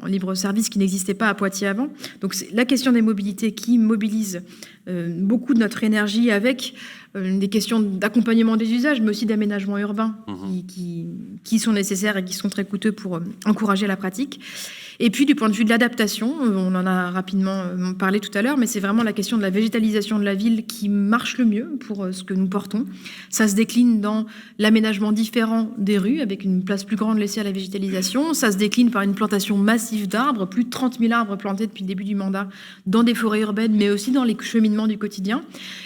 [SPEAKER 8] en libre service qui n'existait pas à Poitiers avant. Donc c'est la question des mobilités qui mobilise beaucoup de notre énergie avec des questions d'accompagnement des usages, mais aussi d'aménagement urbain qui sont nécessaires et qui sont très coûteux pour encourager la pratique. Et puis du point de vue de l'adaptation, on en a rapidement parlé tout à l'heure, mais c'est vraiment la question de la végétalisation de la ville qui marche le mieux pour ce que nous portons. Ça se décline dans l'aménagement différent des rues, avec une place plus grande laissée à la végétalisation. Ça se décline par une plantation massive d'arbres, plus de 30 000 arbres plantés depuis le début du mandat dans des forêts urbaines, mais aussi dans les cheminements du quotidien.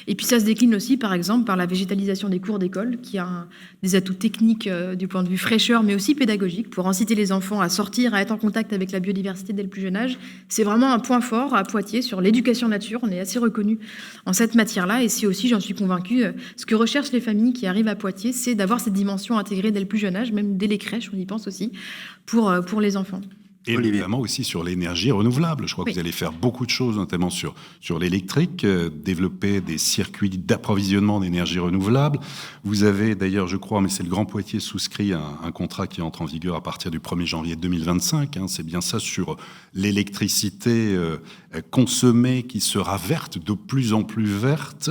[SPEAKER 8] Et puis ça se décline aussi, par exemple, par la végétalisation des cours d'école, qui a des atouts techniques du point de vue fraîcheur, mais aussi pédagogique, pour inciter les enfants à sortir, à être en contact avec la biodiversité dès le plus jeune âge. C'est vraiment un point fort à Poitiers sur l'éducation nature. On est assez reconnu en cette matière-là. Et c'est aussi, j'en suis convaincue, ce que recherchent les familles qui arrivent à Poitiers, c'est d'avoir cette dimension intégrée dès le plus jeune âge, même dès les crèches, on y pense aussi, pour les enfants.
[SPEAKER 3] Et évidemment aussi sur l'énergie renouvelable. Je crois que vous allez faire beaucoup de choses, notamment sur l'électrique, développer des circuits d'approvisionnement d'énergie renouvelable. Vous avez d'ailleurs, je crois, mais c'est le Grand Poitiers souscrit un contrat qui entre en vigueur à partir du 1er janvier 2025. C'est bien ça, sur l'électricité consommée qui sera verte, de plus en plus verte.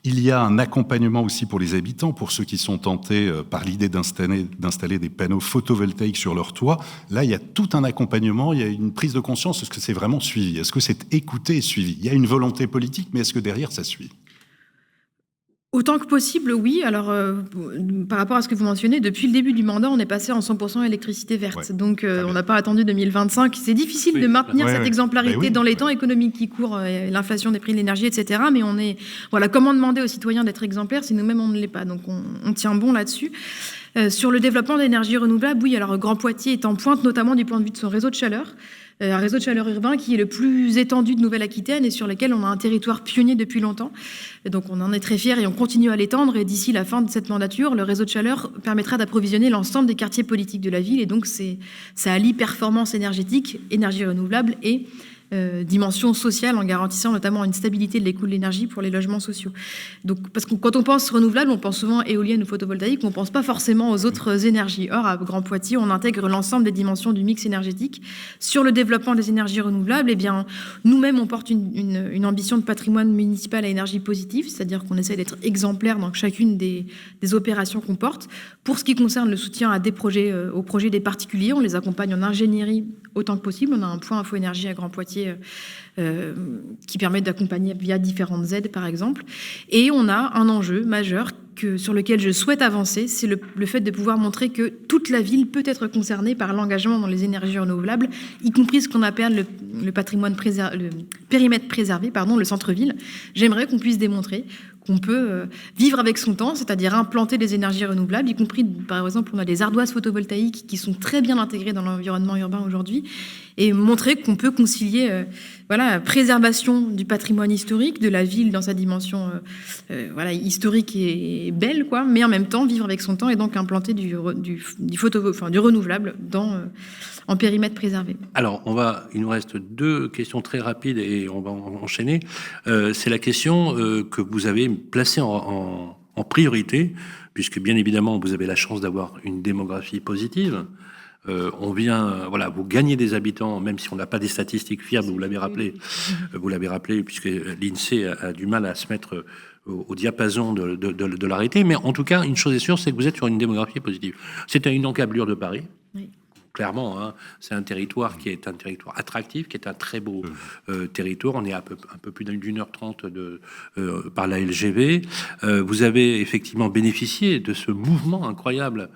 [SPEAKER 3] Il y a un accompagnement aussi pour les habitants, pour ceux qui sont tentés par l'idée d'installer des panneaux photovoltaïques sur leur toit. Là, il y a tout un accompagnement, il y a une prise de conscience. Est-ce que c'est vraiment suivi? Est-ce que c'est écouté et suivi? Il y a une volonté politique, mais est-ce que derrière, ça suit?
[SPEAKER 8] Autant que possible, oui. Alors, par rapport à ce que vous mentionnez, depuis le début du mandat, on est passé en 100% électricité verte. Ouais. Donc, on n'a pas attendu 2025. C'est difficile de maintenir cette exemplarité dans les temps économiques qui courent, l'inflation des prix de l'énergie, etc. Mais on est... Voilà, comment demander aux citoyens d'être exemplaires si nous-mêmes, on ne l'est pas? Donc, on tient bon là-dessus. Sur le développement d'énergie renouvelable, oui, alors Grand Poitiers est en pointe, notamment du point de vue de son réseau de chaleur. Un réseau de chaleur urbain qui est le plus étendu de Nouvelle-Aquitaine et sur lequel on a un territoire pionnier depuis longtemps. Et donc on en est très fiers et on continue à l'étendre. Et d'ici la fin de cette mandature, le réseau de chaleur permettra d'approvisionner l'ensemble des quartiers politiques de la ville. Et donc ça allie performance énergétique, énergie renouvelable et dimension sociale en garantissant notamment une stabilité de les coûts de l'énergie pour les logements sociaux. Donc, parce que quand on pense renouvelable, on pense souvent éolienne ou photovoltaïque, on ne pense pas forcément aux autres énergies. Or, à Grand Poitiers, on intègre l'ensemble des dimensions du mix énergétique. Sur le développement des énergies renouvelables, eh bien, nous-mêmes, on porte une ambition de patrimoine municipal à énergie positive, c'est-à-dire qu'on essaie d'être exemplaire dans chacune des opérations qu'on porte. Pour ce qui concerne le soutien à des projets, aux projets des particuliers, on les accompagne en ingénierie autant que possible. On a un point Info Énergie à Grand Poitiers qui permet d'accompagner via différentes aides, par exemple. Et on a un enjeu majeur sur lequel je souhaite avancer, c'est le fait de pouvoir montrer que toute la ville peut être concernée par l'engagement dans les énergies renouvelables, y compris ce qu'on appelle le périmètre préservé, le centre-ville. J'aimerais qu'on puisse démontrer qu'on peut vivre avec son temps, c'est-à-dire implanter des énergies renouvelables, y compris, par exemple, on a des ardoises photovoltaïques qui sont très bien intégrées dans l'environnement urbain aujourd'hui, et montrer qu'on peut concilier préservation du patrimoine historique, de la ville dans sa dimension historique et belle, mais en même temps vivre avec son temps et donc implanter du renouvelable en périmètre préservé.
[SPEAKER 2] Alors, il nous reste 2 questions très rapides et on va enchaîner. C'est la question que vous avez placée en priorité, puisque bien évidemment, vous avez la chance d'avoir une démographie positive. On vient, vous gagnez des habitants, même si on n'a pas des statistiques fiables, vous l'avez rappelé, puisque l'INSEE a du mal à se mettre au diapason de l'arrêté. Mais en tout cas, une chose est sûre, c'est que vous êtes sur une démographie positive. C'est à une encablure de Paris. Oui. Clairement, c'est un territoire qui est un territoire attractif, qui est un très beau territoire. On est un peu plus d'1h30 par la LGV. Vous avez effectivement bénéficié de ce mouvement incroyable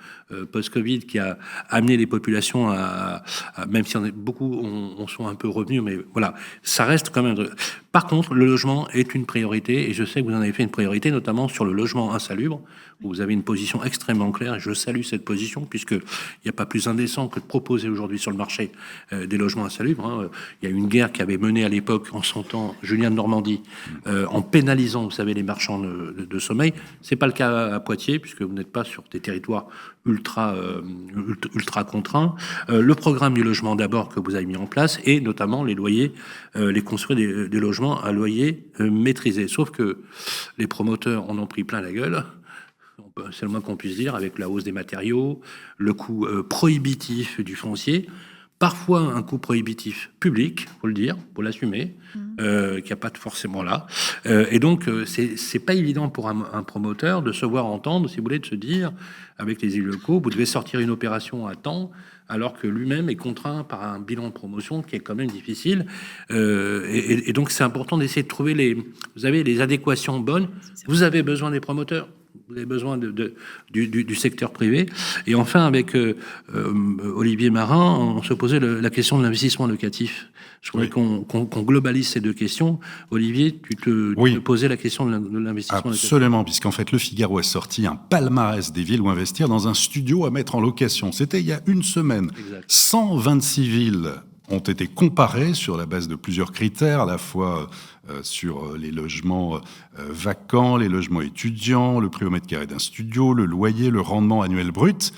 [SPEAKER 2] post-Covid qui a amené les populations à même si beaucoup sont un peu revenus, mais voilà, ça reste quand même... Par contre, le logement est une priorité, et je sais que vous en avez fait une priorité, notamment sur le logement insalubre, où vous avez une position extrêmement claire, et je salue cette position, puisqu'il n'y a pas plus indécent que de proposer aujourd'hui sur le marché des logements insalubres. Il y a une guerre qui avait mené à l'époque, en son temps, Julien de Normandie, en pénalisant, vous savez, les marchands de sommeil. C'est pas le cas à Poitiers, puisque vous n'êtes pas sur des territoires ultra contraints. Le programme du logement d'abord que vous avez mis en place, et notamment les loyers, les construire des logements à loyer maîtrisé. Sauf que les promoteurs en ont pris plein la gueule, c'est le moins qu'on puisse dire, avec la hausse des matériaux, le coût prohibitif du foncier, parfois un coût prohibitif public, faut le dire, faut l'assumer, qu'il n'y a pas forcément là. Et donc, c'est pas évident pour un promoteur de se voir entendre, si vous voulez, de se dire, avec les élus locaux, vous devez sortir une opération à temps, alors que lui-même est contraint par un bilan de promotion qui est quand même difficile. Et donc, c'est important d'essayer de trouver les adéquations bonnes. Vous avez besoin des promoteurs. Vous avez besoin du secteur privé. Et enfin, avec Olivier Marin, on se posait la question de l'investissement locatif. Je voudrais qu'on globalise ces 2 questions. Olivier, tu te posais la question de l'investissement locatif.
[SPEAKER 3] Absolument, puisqu'en fait, Le Figaro a sorti un palmarès des villes où investir dans un studio à mettre en location. C'était il y a une semaine. Exact. 126 villes ont été comparées sur la base de plusieurs critères, à la fois sur les logements vacants, les logements étudiants, le prix au mètre carré d'un studio, le loyer, le rendement annuel brut.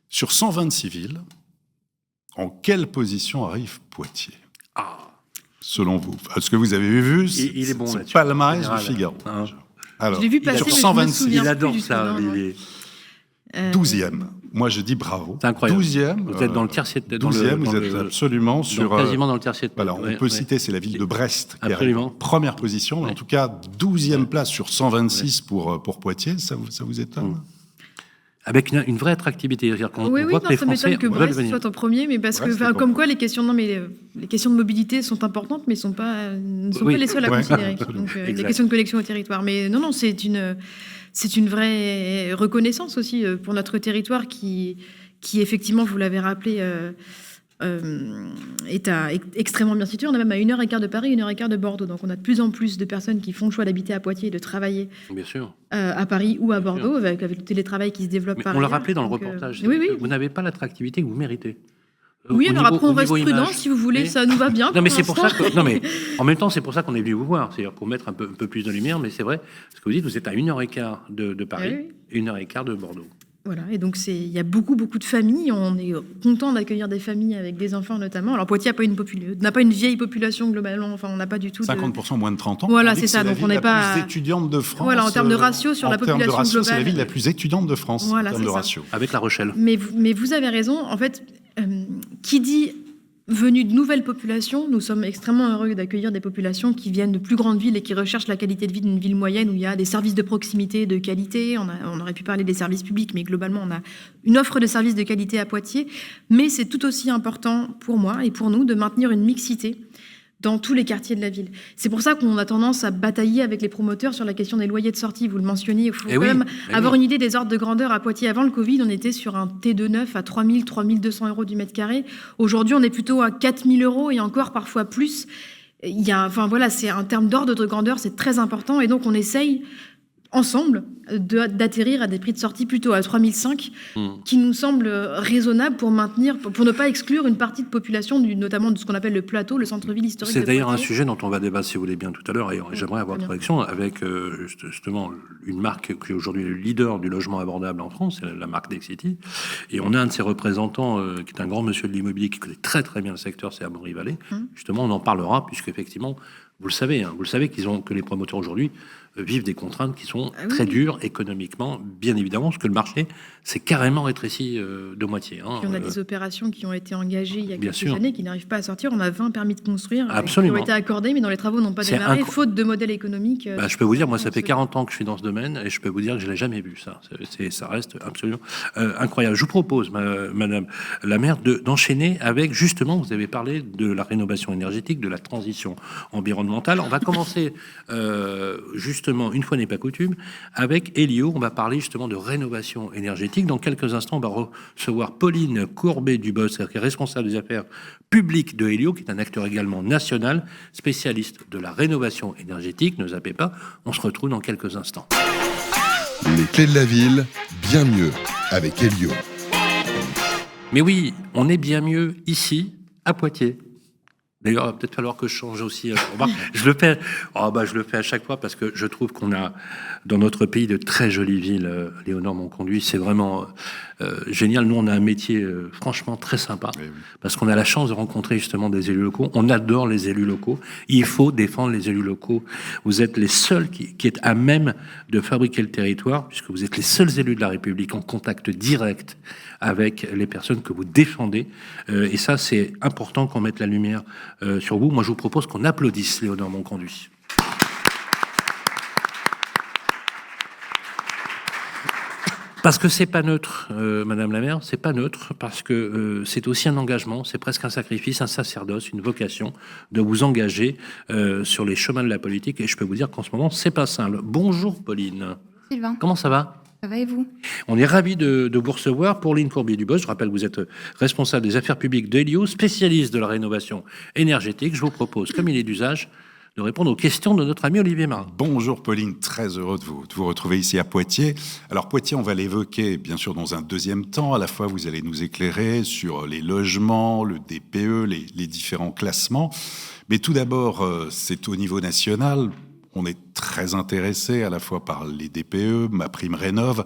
[SPEAKER 3] Sur 126 villes, en quelle position arrive Poitiers ? Selon vous, ce que vous avez vu,
[SPEAKER 2] il est bon
[SPEAKER 3] c'est palmarès du Figaro.
[SPEAKER 8] Alors, je l'ai vu passer,
[SPEAKER 3] sur 126,
[SPEAKER 2] il adore ça.
[SPEAKER 3] 12e. moi je dis bravo.
[SPEAKER 2] C'est incroyable.
[SPEAKER 3] 12e.
[SPEAKER 2] Vous êtes dans le tiercé.
[SPEAKER 3] 12e, vous êtes absolument sur...
[SPEAKER 2] quasiment dans le tiercé.
[SPEAKER 3] Voilà, on peut citer, c'est la ville de Brest qui
[SPEAKER 2] Absolument.
[SPEAKER 3] arrive en première position. En tout cas, 12e place sur 126 pour Poitiers. Ça vous étonne
[SPEAKER 2] Avec une vraie attractivité. C'est-à-dire qu'on
[SPEAKER 8] oui,
[SPEAKER 2] voit que les
[SPEAKER 8] ça m'étonne
[SPEAKER 2] Français
[SPEAKER 8] que Brest soit en premier, mais parce que, comme quoi, les questions de mobilité sont importantes, mais ne sont pas les seules à considérer. Donc, les questions de connexion au territoire. Mais non, c'est une vraie reconnaissance aussi pour notre territoire qui effectivement, vous l'avez rappelé, est extrêmement bien situé. On est même à 1h15 de Paris, 1h15 de Bordeaux. Donc on a de plus en plus de personnes qui font le choix d'habiter à Poitiers et de travailler à Paris ou à Bordeaux, avec le télétravail qui se développe par ailleurs.
[SPEAKER 2] On l'a rappelé dans le reportage.
[SPEAKER 8] Oui.
[SPEAKER 2] Vous n'avez pas l'attractivité que vous méritez.
[SPEAKER 8] Oui, alors après on reste prudent, si vous voulez, ça nous va bien.
[SPEAKER 2] Non, mais c'est pour ça que, non, mais en même temps, c'est pour ça qu'on est venu vous voir. C'est-à-dire pour mettre un peu plus de lumière, mais c'est vrai, ce que vous dites, vous êtes à 1h15 de Paris, 1h15 de Bordeaux.
[SPEAKER 8] Voilà, et donc il y a beaucoup de familles. On est content d'accueillir des familles avec des enfants notamment. Alors Poitiers n'a pas une vieille population globalement. Enfin, on n'a pas du tout
[SPEAKER 3] 50% moins de 30 ans.
[SPEAKER 8] Voilà, c'est ça. Donc on n'est pas
[SPEAKER 3] la plus étudiante de France.
[SPEAKER 8] Voilà, en termes de ratio sur la population globale.
[SPEAKER 3] C'est la ville la plus étudiante de France en termes de ratio.
[SPEAKER 2] Avec La Rochelle.
[SPEAKER 8] Mais vous avez raison. En fait, qui dit venus de nouvelles populations, nous sommes extrêmement heureux d'accueillir des populations qui viennent de plus grandes villes et qui recherchent la qualité de vie d'une ville moyenne où il y a des services de proximité de qualité. On aurait pu parler des services publics, mais globalement, on a une offre de services de qualité à Poitiers. Mais c'est tout aussi important pour moi et pour nous de maintenir une mixité dans tous les quartiers de la ville. C'est pour ça qu'on a tendance à batailler avec les promoteurs sur la question des loyers de sortie. Vous le mentionniez, il faut quand même avoir une idée des ordres de grandeur. À Poitiers, avant le Covid, on était sur un T2 neuf à 3 000, 3 200 euros du mètre carré. Aujourd'hui, on est plutôt à 4 000 euros et encore parfois plus. C'est un terme d'ordre de grandeur, c'est très important. Et donc, on essaye ensemble d'atterrir à des prix de sortie plutôt à 3 500, qui nous semble raisonnable pour ne pas exclure une partie de population, notamment de ce qu'on appelle le plateau, le centre-ville historique.
[SPEAKER 2] C'est d'ailleurs un sujet dont on va débattre, si vous voulez bien, tout à l'heure, et j'aimerais avoir votre réaction avec justement une marque qui est aujourd'hui le leader du logement abordable en France, c'est la marque Nexity, et on a un de ses représentants qui est un grand monsieur de l'immobilier qui connaît très très bien le secteur, c'est Amaury Vallée. Justement, on en parlera, puisque effectivement, vous le savez que les promoteurs aujourd'hui vivent des contraintes qui sont très dures économiquement, bien évidemment, parce que le marché s'est carrément rétréci de moitié.
[SPEAKER 8] Puis on a des opérations qui ont été engagées il y a quelques années qui n'arrivent pas à sortir. On a 20 permis de construire qui ont été accordés, mais dont les travaux n'ont pas démarré, faute de modèle économique.
[SPEAKER 2] Je peux vous dire, moi, ça fait 40 ans que je suis dans ce domaine, et je peux vous dire que je ne l'ai jamais vu, ça. Ça reste absolument incroyable. Je vous propose, Madame la maire, d'enchaîner avec, justement, vous avez parlé de la rénovation énergétique, de la transition environnementale. On va commencer justement, une fois n'est pas coutume, avec Elio. On va parler justement de rénovation énergétique. Dans quelques instants, on va recevoir Pauline Courbet-Dubos, qui est responsable des affaires publiques de Elio, qui est un acteur également national, spécialiste de la rénovation énergétique. Ne zappez pas, on se retrouve dans quelques instants.
[SPEAKER 1] Les clés de la ville, bien mieux, avec Elio.
[SPEAKER 2] Mais oui, on est bien mieux ici, à Poitiers. D'ailleurs, il va peut-être falloir que je change aussi. Je le fais à chaque fois parce que je trouve qu'on a dans notre pays de très jolies villes. Léonore Monconduit, c'est vraiment génial. Nous, on a un métier franchement très sympa parce qu'on a la chance de rencontrer justement des élus locaux. On adore les élus locaux. Il faut défendre les élus locaux. Vous êtes les seuls qui êtes à même de fabriquer le territoire puisque vous êtes les seuls élus de la République en contact direct avec les personnes que vous défendez. Et ça, c'est important qu'on mette la lumière sur vous. Moi, je vous propose qu'on applaudisse Léonore Monconduit. Parce que c'est pas neutre, Madame la maire, c'est pas neutre, parce que c'est aussi un engagement, c'est presque un sacrifice, un sacerdoce, une vocation de vous engager sur les chemins de la politique. Et je peux vous dire qu'en ce moment, c'est pas simple. Bonjour Pauline.
[SPEAKER 9] Sylvain.
[SPEAKER 2] Comment ça va ?
[SPEAKER 9] Ça va et vous ?
[SPEAKER 2] On est ravis de vous recevoir. Pauline Courbet-Dubos, je rappelle que vous êtes responsable des affaires publiques d'Elio, spécialiste de la rénovation énergétique. Je vous propose, comme il est d'usage, de répondre aux questions de notre ami Olivier Marin.
[SPEAKER 3] Bonjour Pauline, très heureux de vous retrouver ici à Poitiers. Alors Poitiers, on va l'évoquer bien sûr dans un deuxième temps. À la fois, vous allez nous éclairer sur les logements, le DPE, les différents classements. Mais tout d'abord, c'est au niveau national. On est très intéressé à la fois par les DPE, MaPrimeRénov'.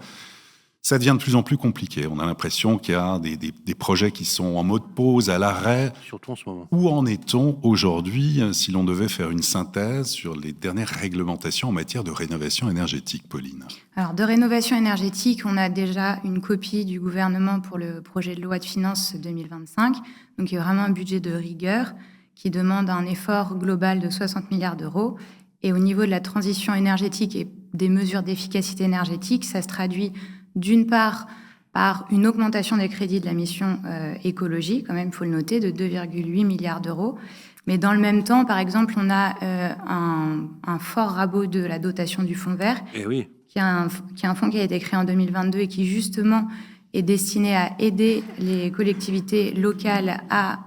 [SPEAKER 3] Ça devient de plus en plus compliqué. On a l'impression qu'il y a des projets qui sont en mode pause, à l'arrêt.
[SPEAKER 2] Surtout en ce moment.
[SPEAKER 3] Où en est-on aujourd'hui, si l'on devait faire une synthèse sur les dernières réglementations en matière de rénovation énergétique, Pauline?
[SPEAKER 9] Alors, de rénovation énergétique, on a déjà une copie du gouvernement pour le projet de loi de finances 2025. Donc, il y a vraiment un budget de rigueur qui demande un effort global de 60 milliards d'euros. Et au niveau de la transition énergétique et des mesures d'efficacité énergétique, ça se traduit d'une part par une augmentation des crédits de la mission écologie, quand même, il faut le noter, de 2,8 milliards d'euros. Mais dans le même temps, par exemple, on a un fort rabot de la dotation du fonds vert, qui est un fonds qui a été créé en 2022 et qui, justement, est destiné à aider les collectivités locales à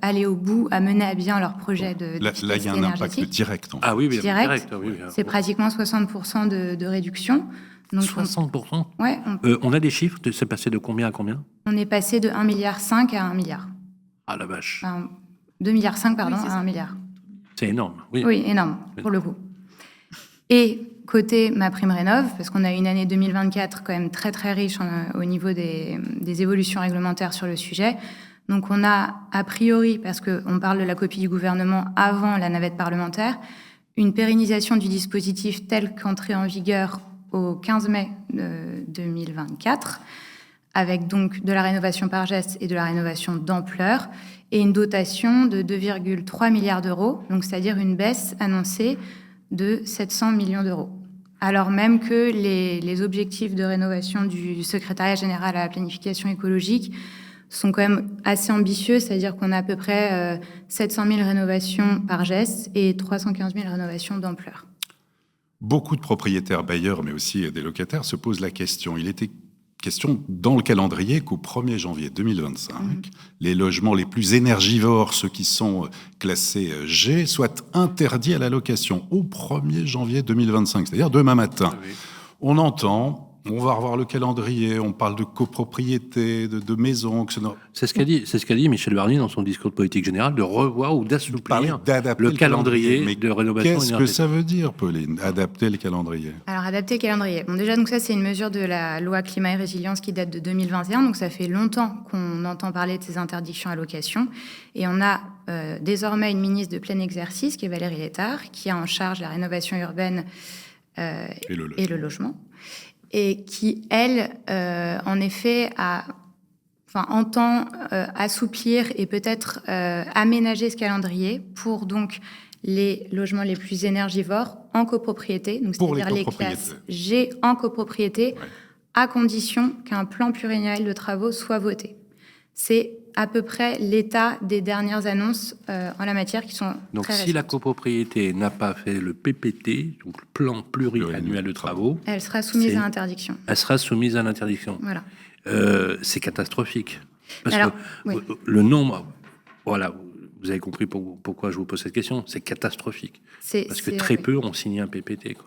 [SPEAKER 9] aller au bout, à mener à bien leurs projets d'efficacité énergétique.
[SPEAKER 3] Là, il y a un impact direct.
[SPEAKER 2] Ah oui,
[SPEAKER 9] direct. Oui, c'est pratiquement 60% de réduction.
[SPEAKER 2] Donc 60%.
[SPEAKER 9] Ouais.
[SPEAKER 2] On a des chiffres, c'est passé de combien à combien?
[SPEAKER 9] On est passé de 1,5 milliard à 1 milliard.
[SPEAKER 2] Ah la vache.
[SPEAKER 9] 2,5 milliards, pardon, à 1 milliard.
[SPEAKER 2] C'est énorme. Oui,
[SPEAKER 9] énorme, pour le coup. Et côté MaPrimeRénov', parce qu'on a une année 2024 quand même très très riche au niveau des évolutions réglementaires sur le sujet. Donc on a, a priori, parce qu'on parle de la copie du gouvernement avant la navette parlementaire, une pérennisation du dispositif tel qu'entré en vigueur au 15 mai 2024, avec donc de la rénovation par geste et de la rénovation d'ampleur, et une dotation de 2,3 milliards d'euros, donc c'est-à-dire une baisse annoncée de 700 millions d'euros. Alors même que les objectifs de rénovation du secrétariat général à la planification écologique sont quand même assez ambitieux, c'est-à-dire qu'on a à peu près 700 000 rénovations par geste et 315 000 rénovations d'ampleur.
[SPEAKER 3] Beaucoup de propriétaires bailleurs, mais aussi des locataires, se posent la question. Il était question dans le calendrier qu'au 1er janvier 2025, les logements les plus énergivores, ceux qui sont classés G, soient interdits à la location au 1er janvier 2025, c'est-à-dire demain matin. Ah oui. On entend... On va revoir le calendrier, on parle de copropriété, de maisons...
[SPEAKER 2] C'est ce qu'a dit Michel Barnier dans son discours de politique générale, de revoir ou d'assouplir le calendrier de rénovation énergétique.
[SPEAKER 3] Qu'est-ce que ça veut dire, Pauline, adapter le calendrier?
[SPEAKER 9] Alors, adapter le calendrier. Bon, déjà, donc ça, c'est une mesure de la loi climat et résilience qui date de 2021, donc ça fait longtemps qu'on entend parler de ces interdictions à location. Et on a désormais une ministre de plein exercice, qui est Valérie Létard, qui a en charge la rénovation urbaine et le logement. Et qui, elle, en effet, entend assouplir et peut-être aménager ce calendrier pour donc les logements les plus énergivores en copropriété, donc c'est-à-dire les classes G en copropriété, à condition qu'un plan pluriannuel de travaux soit voté. C'est à peu près l'état des dernières annonces en la matière qui sont
[SPEAKER 2] donc
[SPEAKER 9] très
[SPEAKER 2] si
[SPEAKER 9] récentes.
[SPEAKER 2] La copropriété n'a pas fait le PPT, donc le plan pluriannuel de travaux,
[SPEAKER 9] elle sera soumise à l'interdiction.
[SPEAKER 2] Elle sera soumise à l'interdiction.
[SPEAKER 9] Voilà.
[SPEAKER 2] C'est catastrophique. Parce
[SPEAKER 9] Alors,
[SPEAKER 2] que le nombre... Voilà, vous avez compris pourquoi je vous pose cette question. C'est catastrophique. Parce que très peu ont signé un PPT, quoi.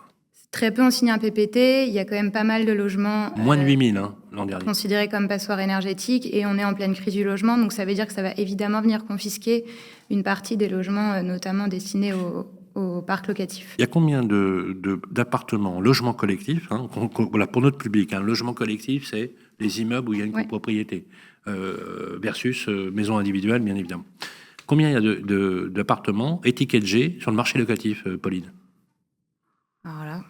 [SPEAKER 9] Très peu ont signé un PPT. Il y a quand même pas mal de logements...
[SPEAKER 2] Moins de 8000 l'an dernier.
[SPEAKER 9] Considérés comme passoires énergétiques. Et on est en pleine crise du logement. Donc ça veut dire que ça va évidemment venir confisquer une partie des logements, notamment destinés au parc locatif.
[SPEAKER 2] Il y a combien d'appartements, logements collectifs, voilà, pour notre public, logement collectif, c'est les immeubles où il y a une copropriété, versus maison individuelle, bien évidemment. Combien il y a d'appartements étiquetés G sur le marché locatif, Pauline?
[SPEAKER 9] Alors là...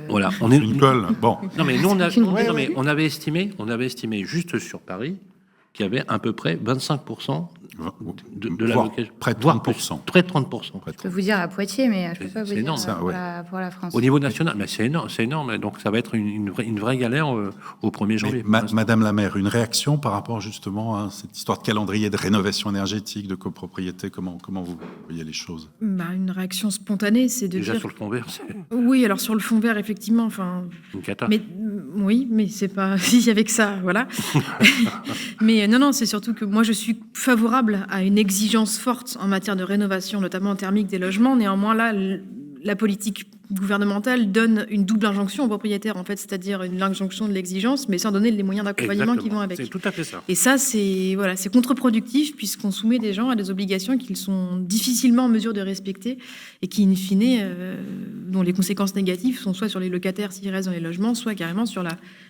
[SPEAKER 2] Voilà, on est
[SPEAKER 3] une colle. Bon.
[SPEAKER 2] Non mais nous on avait estimé juste sur Paris qu'il y avait à peu près 25% de la location.
[SPEAKER 3] Près de 30%.
[SPEAKER 2] Près de 30%.
[SPEAKER 9] Je peux vous dire à Poitiers, mais je ne peux pas vous dire
[SPEAKER 2] énorme,
[SPEAKER 9] pour la France.
[SPEAKER 2] Au niveau national, mais c'est énorme. Donc ça va être une vraie galère au 1er janvier.
[SPEAKER 3] Madame la maire, une réaction par rapport justement à cette histoire de calendrier de rénovation énergétique, de copropriété, comment vous voyez les choses?
[SPEAKER 8] Une réaction spontanée, c'est de
[SPEAKER 2] déjà
[SPEAKER 8] dire...
[SPEAKER 2] sur le fond vert,
[SPEAKER 8] Oui, alors sur le fond vert, effectivement,
[SPEAKER 2] une cata.
[SPEAKER 8] Mais c'est pas... Il y avait que ça, voilà. Mais non, c'est surtout que moi, je suis favorable à une exigence forte en matière de rénovation, notamment thermique des logements. Néanmoins, là, la politique gouvernementale donne une double injonction aux propriétaires, en fait, c'est-à-dire une injonction de l'exigence, mais sans donner les moyens d'accompagnement qui vont avec.
[SPEAKER 2] C'est tout à fait ça.
[SPEAKER 8] Et ça, c'est contre-productif, puisqu'on soumet des gens à des obligations qu'ils sont difficilement en mesure de respecter et qui, in fine, dont les conséquences négatives sont soit sur les locataires s'ils restent dans les logements, soit carrément sur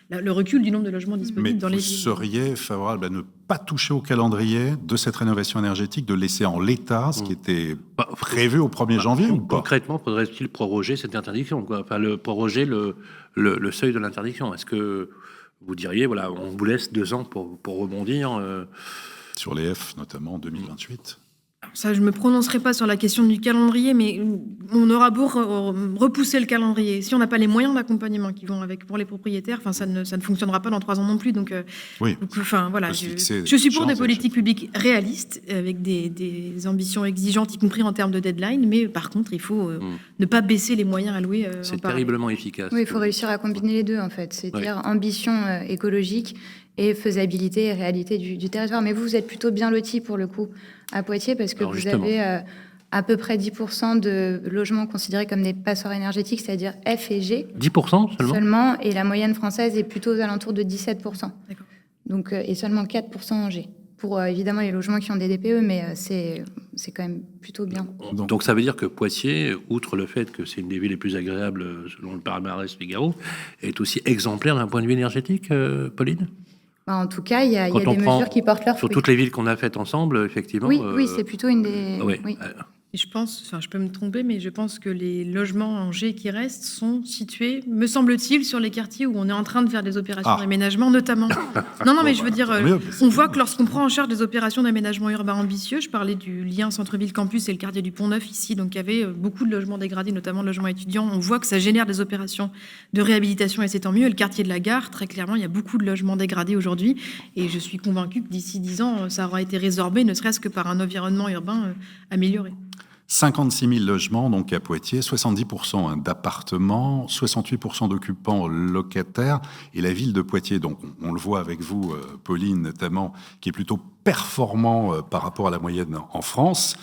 [SPEAKER 8] le recul du nombre de logements disponibles dans les villes.
[SPEAKER 3] Mais vous seriez favorable à ne pas toucher au calendrier de cette rénovation énergétique, de laisser en l'état ce qui était prévu au 1er janvier ou pas?
[SPEAKER 2] Concrètement, faudrait-il proroger cette interdiction, quoi. Enfin, proroger le seuil de l'interdiction. Est-ce que vous diriez, voilà, on vous laisse 2 ans pour rebondir
[SPEAKER 3] sur les F, notamment en 2028?
[SPEAKER 8] Ça, je ne me prononcerai pas sur la question du calendrier, mais on aura beau repousser le calendrier. Si on n'a pas les moyens d'accompagnement qui vont avec pour les propriétaires, ça ne fonctionnera pas dans 3 ans non plus. Donc, voilà, je suis pour des politiques publiques réalistes, avec des ambitions exigeantes, y compris en termes de deadline. Mais par contre, il faut ne pas baisser les moyens alloués.
[SPEAKER 2] C'est terriblement efficace.
[SPEAKER 9] Oui, il faut réussir à combiner les deux, en fait. C'est-à-dire ambition écologique et faisabilité et réalité du territoire. Mais vous êtes plutôt bien loti pour le coup à Poitiers, parce que vous avez à peu près 10% de logements considérés comme des passoires énergétiques, c'est-à-dire F et G.
[SPEAKER 2] 10%
[SPEAKER 9] seulement, et la moyenne française est plutôt aux alentours de 17%. Donc, et seulement 4% en G. Pour évidemment les logements qui ont des DPE, mais c'est quand même plutôt bien.
[SPEAKER 2] Donc ça veut dire que Poitiers, outre le fait que c'est une des villes les plus agréables selon le palmarès Figaro, est aussi exemplaire d'un point de vue énergétique, Pauline ?
[SPEAKER 9] En tout cas, il y a des mesures qui portent leurs fruits.
[SPEAKER 2] Sur toutes les villes qu'on a faites ensemble, effectivement.
[SPEAKER 9] Oui, c'est plutôt une des...
[SPEAKER 2] Oui.
[SPEAKER 8] Et je pense, je peux me tromper, mais je pense que les logements en G qui restent sont situés, me semble-t-il, sur les quartiers où on est en train de faire des opérations d'aménagement, notamment. Non, mais je veux dire, on voit que lorsqu'on prend en charge des opérations d'aménagement urbain ambitieux, je parlais du lien centre-ville-campus et le quartier du Pont-Neuf ici, donc il y avait beaucoup de logements dégradés, notamment de logements étudiants. On voit que ça génère des opérations de réhabilitation et c'est tant mieux. Et le quartier de la Gare, très clairement, il y a beaucoup de logements dégradés aujourd'hui et je suis convaincue que d'ici 10 ans, ça aura été résorbé, ne serait-ce que par un environnement urbain amélioré.
[SPEAKER 3] 56 000 logements donc à Poitiers, 70% d'appartements, 68% d'occupants locataires. Et la ville de Poitiers, donc on le voit avec vous, Pauline notamment, qui est plutôt performant par rapport à la moyenne en France.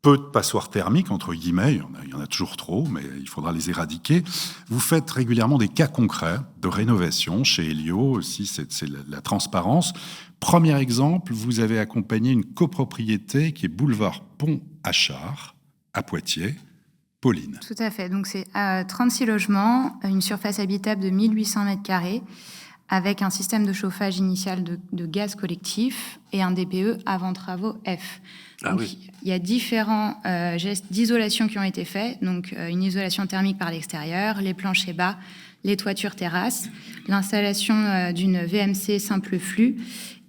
[SPEAKER 3] Peu de passoires thermiques, entre guillemets, il y en a toujours trop, mais il faudra les éradiquer. Vous faites régulièrement des cas concrets de rénovation chez Elio, aussi c'est la transparence. Premier exemple, vous avez accompagné une copropriété qui est boulevard Pont-Achard, à Poitiers. Pauline.
[SPEAKER 9] Tout à fait, donc c'est 36 logements, une surface habitable de 1800 m², avec un système de chauffage initial de gaz collectif et un DPE avant travaux F. Donc, il y a différents gestes d'isolation qui ont été faits, donc une isolation thermique par l'extérieur, les planchers bas, les toitures terrasses, l'installation d'une VMC simple flux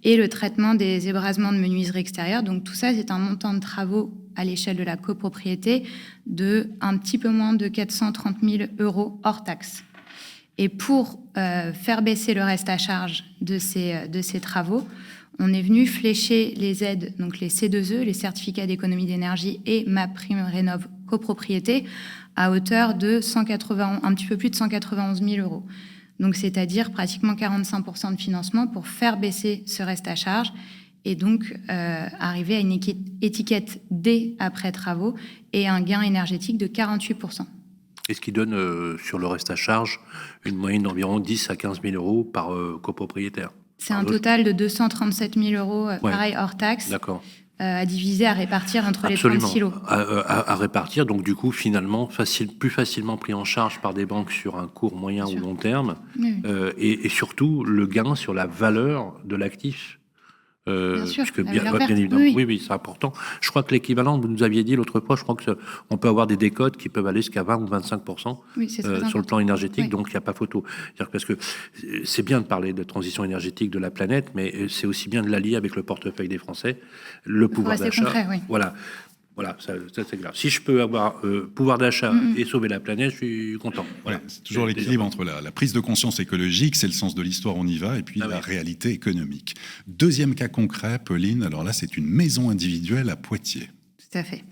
[SPEAKER 9] et le traitement des ébrasements de menuiserie extérieure. Donc tout ça, c'est un montant de travaux à l'échelle de la copropriété de un petit peu moins de 430 000 € hors taxes. Et pour faire baisser le reste à charge de ces travaux, on est venu flécher les aides, donc les C2E, les certificats d'économie d'énergie et MaPrimeRénov' copropriété, à hauteur de un petit peu plus de 191 000 €. Donc c'est-à-dire pratiquement 45% de financement pour faire baisser ce reste à charge et donc arriver à une étiquette D après travaux et un gain énergétique de 48%.
[SPEAKER 2] Et ce qui donne sur le reste à charge une moyenne d'environ 10 à 15 000 € par copropriétaire.
[SPEAKER 9] C'est un total de 237 000 €, pareil, hors taxe.
[SPEAKER 2] D'accord.
[SPEAKER 9] À diviser, à répartir entre
[SPEAKER 2] Absolument.
[SPEAKER 9] Les 36 lots.
[SPEAKER 2] À répartir, donc du coup, finalement, plus facilement pris en charge par des banques sur un court, moyen ou long terme.
[SPEAKER 9] Oui.
[SPEAKER 2] Et surtout, le gain sur la valeur de l'actif.
[SPEAKER 9] Bien sûr,
[SPEAKER 2] bien évidemment. Oui, c'est important. Je crois que l'équivalent, vous nous aviez dit l'autre fois, je crois qu'on peut avoir des décotes qui peuvent aller jusqu'à 20 ou 25% sur le plan énergétique,
[SPEAKER 9] oui.
[SPEAKER 2] donc il n'y a pas photo. Parce que c'est bien de parler de transition énergétique de la planète, mais c'est aussi bien de l'allier avec le portefeuille des Français, le pouvoir d'achat.
[SPEAKER 9] Concret, oui.
[SPEAKER 2] Voilà, ça c'est grave. Si je peux avoir pouvoir d'achat et sauver la planète, je suis content. Voilà.
[SPEAKER 3] C'est toujours l'équilibre entre la prise de conscience écologique, c'est le sens de l'histoire, on y va, et puis la réalité économique. Deuxième cas concret, Pauline, alors là, c'est une maison individuelle à Poitiers.
[SPEAKER 9] Tout à fait.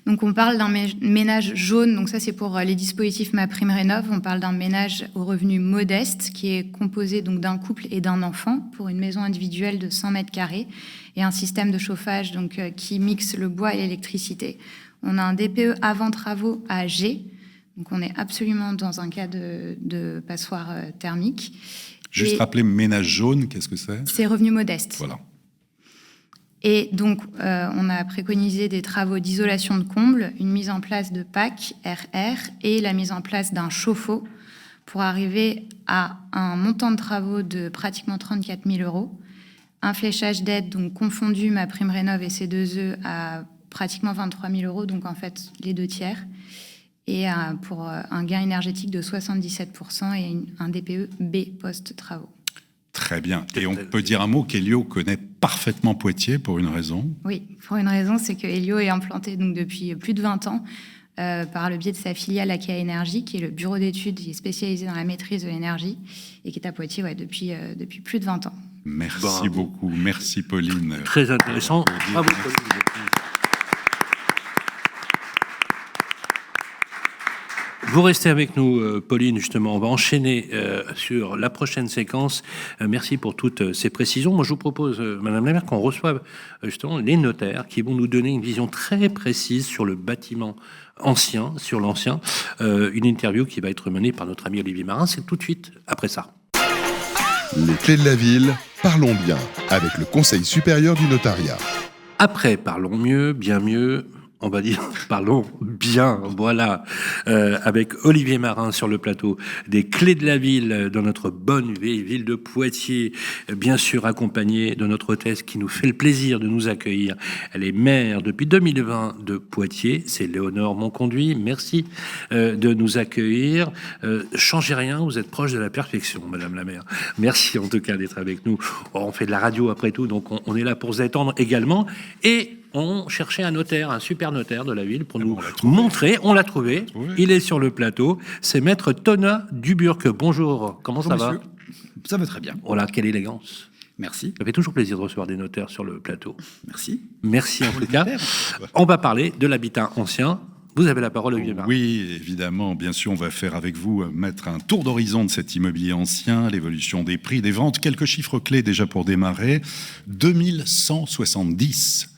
[SPEAKER 9] Donc on parle d'un ménage jaune, donc ça c'est pour les dispositifs MaPrimeRénov'. On parle d'un ménage aux revenus modestes qui est composé donc d'un couple et d'un enfant pour une maison individuelle de 100 m² et un système de chauffage donc qui mixe le bois et l'électricité. On a un DPE avant travaux à G, Donc on est absolument dans un cas de passoire thermique.
[SPEAKER 3] Juste rappeler ménage jaune, qu'est-ce que c'est ?
[SPEAKER 9] C'est revenu modeste.
[SPEAKER 3] Voilà.
[SPEAKER 9] Et donc, on a préconisé des travaux d'isolation de combles, une mise en place de PAC, RR, et la mise en place d'un chauffe-eau pour arriver à un montant de travaux de pratiquement 34 000 €, un fléchage d'aide, donc confondu MaPrimeRénov' et C2E, à pratiquement 23 000 €, donc en fait les 2/3, et pour un gain énergétique de 77% et un DPE B post-travaux.
[SPEAKER 3] Très bien. Et on peut dire un mot qu'Elio connaît parfaitement Poitiers pour une raison.
[SPEAKER 9] Oui, pour une raison, c'est que Elio est implanté donc, depuis plus de 20 ans par le biais de sa filiale Akea Énergie, qui est le bureau d'études qui est spécialisé dans la maîtrise de l'énergie et qui est à Poitiers depuis plus de 20 ans.
[SPEAKER 3] Merci beaucoup. Merci Pauline.
[SPEAKER 2] Très intéressant. Bravo Pauline. Vous restez avec nous, Pauline, justement. On va enchaîner sur la prochaine séquence. Merci pour toutes ces précisions. Moi, je vous propose, Madame la maire, qu'on reçoive justement les notaires qui vont nous donner une vision très précise sur le bâtiment ancien, sur l'ancien. Une interview qui va être menée par notre ami Olivier Marin. C'est tout de suite après ça.
[SPEAKER 1] Les clés de la ville, parlons bien, avec le Conseil supérieur du notariat.
[SPEAKER 2] Après, parlons mieux, bien mieux. On va dire, parlons bien, voilà, avec Olivier Marin sur le plateau des Clés de la Ville dans notre bonne vieille ville de Poitiers, bien sûr accompagné de notre hôtesse qui nous fait le plaisir de nous accueillir. Elle est maire depuis 2020 de Poitiers, c'est Léonore Monconduit. Merci de nous accueillir. Changez rien, vous êtes proche de la perfection, Madame la maire. Merci en tout cas d'être avec nous. On fait de la radio après tout, donc on est là pour se détendre également. Et on cherchait un notaire, un super notaire de la ville pour nous montrer. On l'a trouvé. Il est sur le plateau. C'est Maître Thomas Duburc. Bonjour. Comment ça va ?
[SPEAKER 10] Ça va très bien.
[SPEAKER 2] Voilà, quelle élégance.
[SPEAKER 10] Merci.
[SPEAKER 2] Ça fait toujours plaisir de recevoir des notaires sur le plateau.
[SPEAKER 10] Merci.
[SPEAKER 2] Merci en tout cas. On va parler de l'habitat ancien. Vous avez la parole, Olivier Marin.
[SPEAKER 3] Oui, évidemment. Bien sûr, on va faire avec vous mettre un tour d'horizon de cet immobilier ancien, l'évolution des prix, des ventes. Quelques chiffres clés déjà pour démarrer. 2170.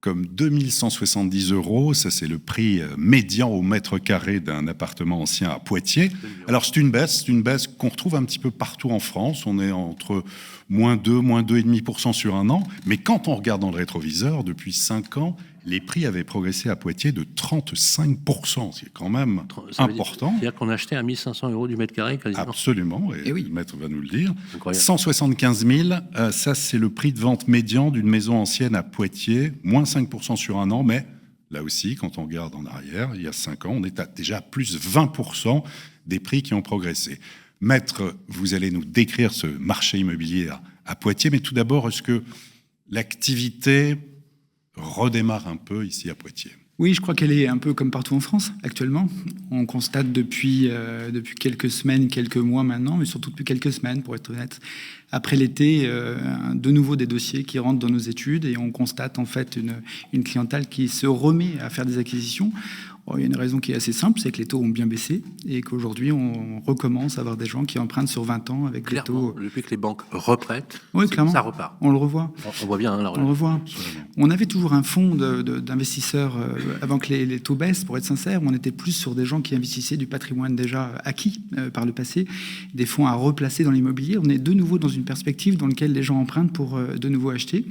[SPEAKER 3] Comme 2170 €, ça c'est le prix médian au mètre carré d'un appartement ancien à Poitiers. Alors c'est une baisse qu'on retrouve un petit peu partout en France. On est entre -2, -2,5% sur un an. Mais quand on regarde dans le rétroviseur, depuis 5 ans, les prix avaient progressé à Poitiers de 35%, ce qui est quand même important.
[SPEAKER 2] C'est-à-dire qu'on achetait à 1 500 € du mètre carré quasiment.
[SPEAKER 3] Absolument, et oui. Le maître va nous le dire.
[SPEAKER 2] Incroyable.
[SPEAKER 3] 175 000, ça c'est le prix de vente médian d'une maison ancienne à Poitiers, moins 5% sur un an, mais là aussi, quand on regarde en arrière, il y a 5 ans, on est déjà à plus 20% des prix qui ont progressé. Maître, vous allez nous décrire ce marché immobilier à Poitiers, mais tout d'abord, est-ce que l'activité redémarre un peu ici à Poitiers?
[SPEAKER 10] Oui, je crois qu'elle est un peu comme partout en France actuellement. On constate depuis quelques semaines, quelques mois maintenant, mais surtout depuis quelques semaines, pour être honnête, après l'été, de nouveau des dossiers qui rentrent dans nos études et on constate en fait une clientèle qui se remet à faire des acquisitions. Il y a une raison qui est assez simple, c'est que les taux ont bien baissé et qu'aujourd'hui, on recommence à avoir des gens qui empruntent sur 20 ans avec des taux...
[SPEAKER 2] Depuis que les banques reprêtent,
[SPEAKER 10] oui, clairement,
[SPEAKER 2] ça repart.
[SPEAKER 10] On le revoit.
[SPEAKER 2] On voit bien, là.
[SPEAKER 10] On le revoit. On avait toujours un fonds d'investisseurs avant que les taux baissent, pour être sincère. On était plus sur des gens qui investissaient du patrimoine déjà acquis par le passé, des fonds à replacer dans l'immobilier. On est de nouveau dans une perspective dans laquelle les gens empruntent pour de nouveau acheter.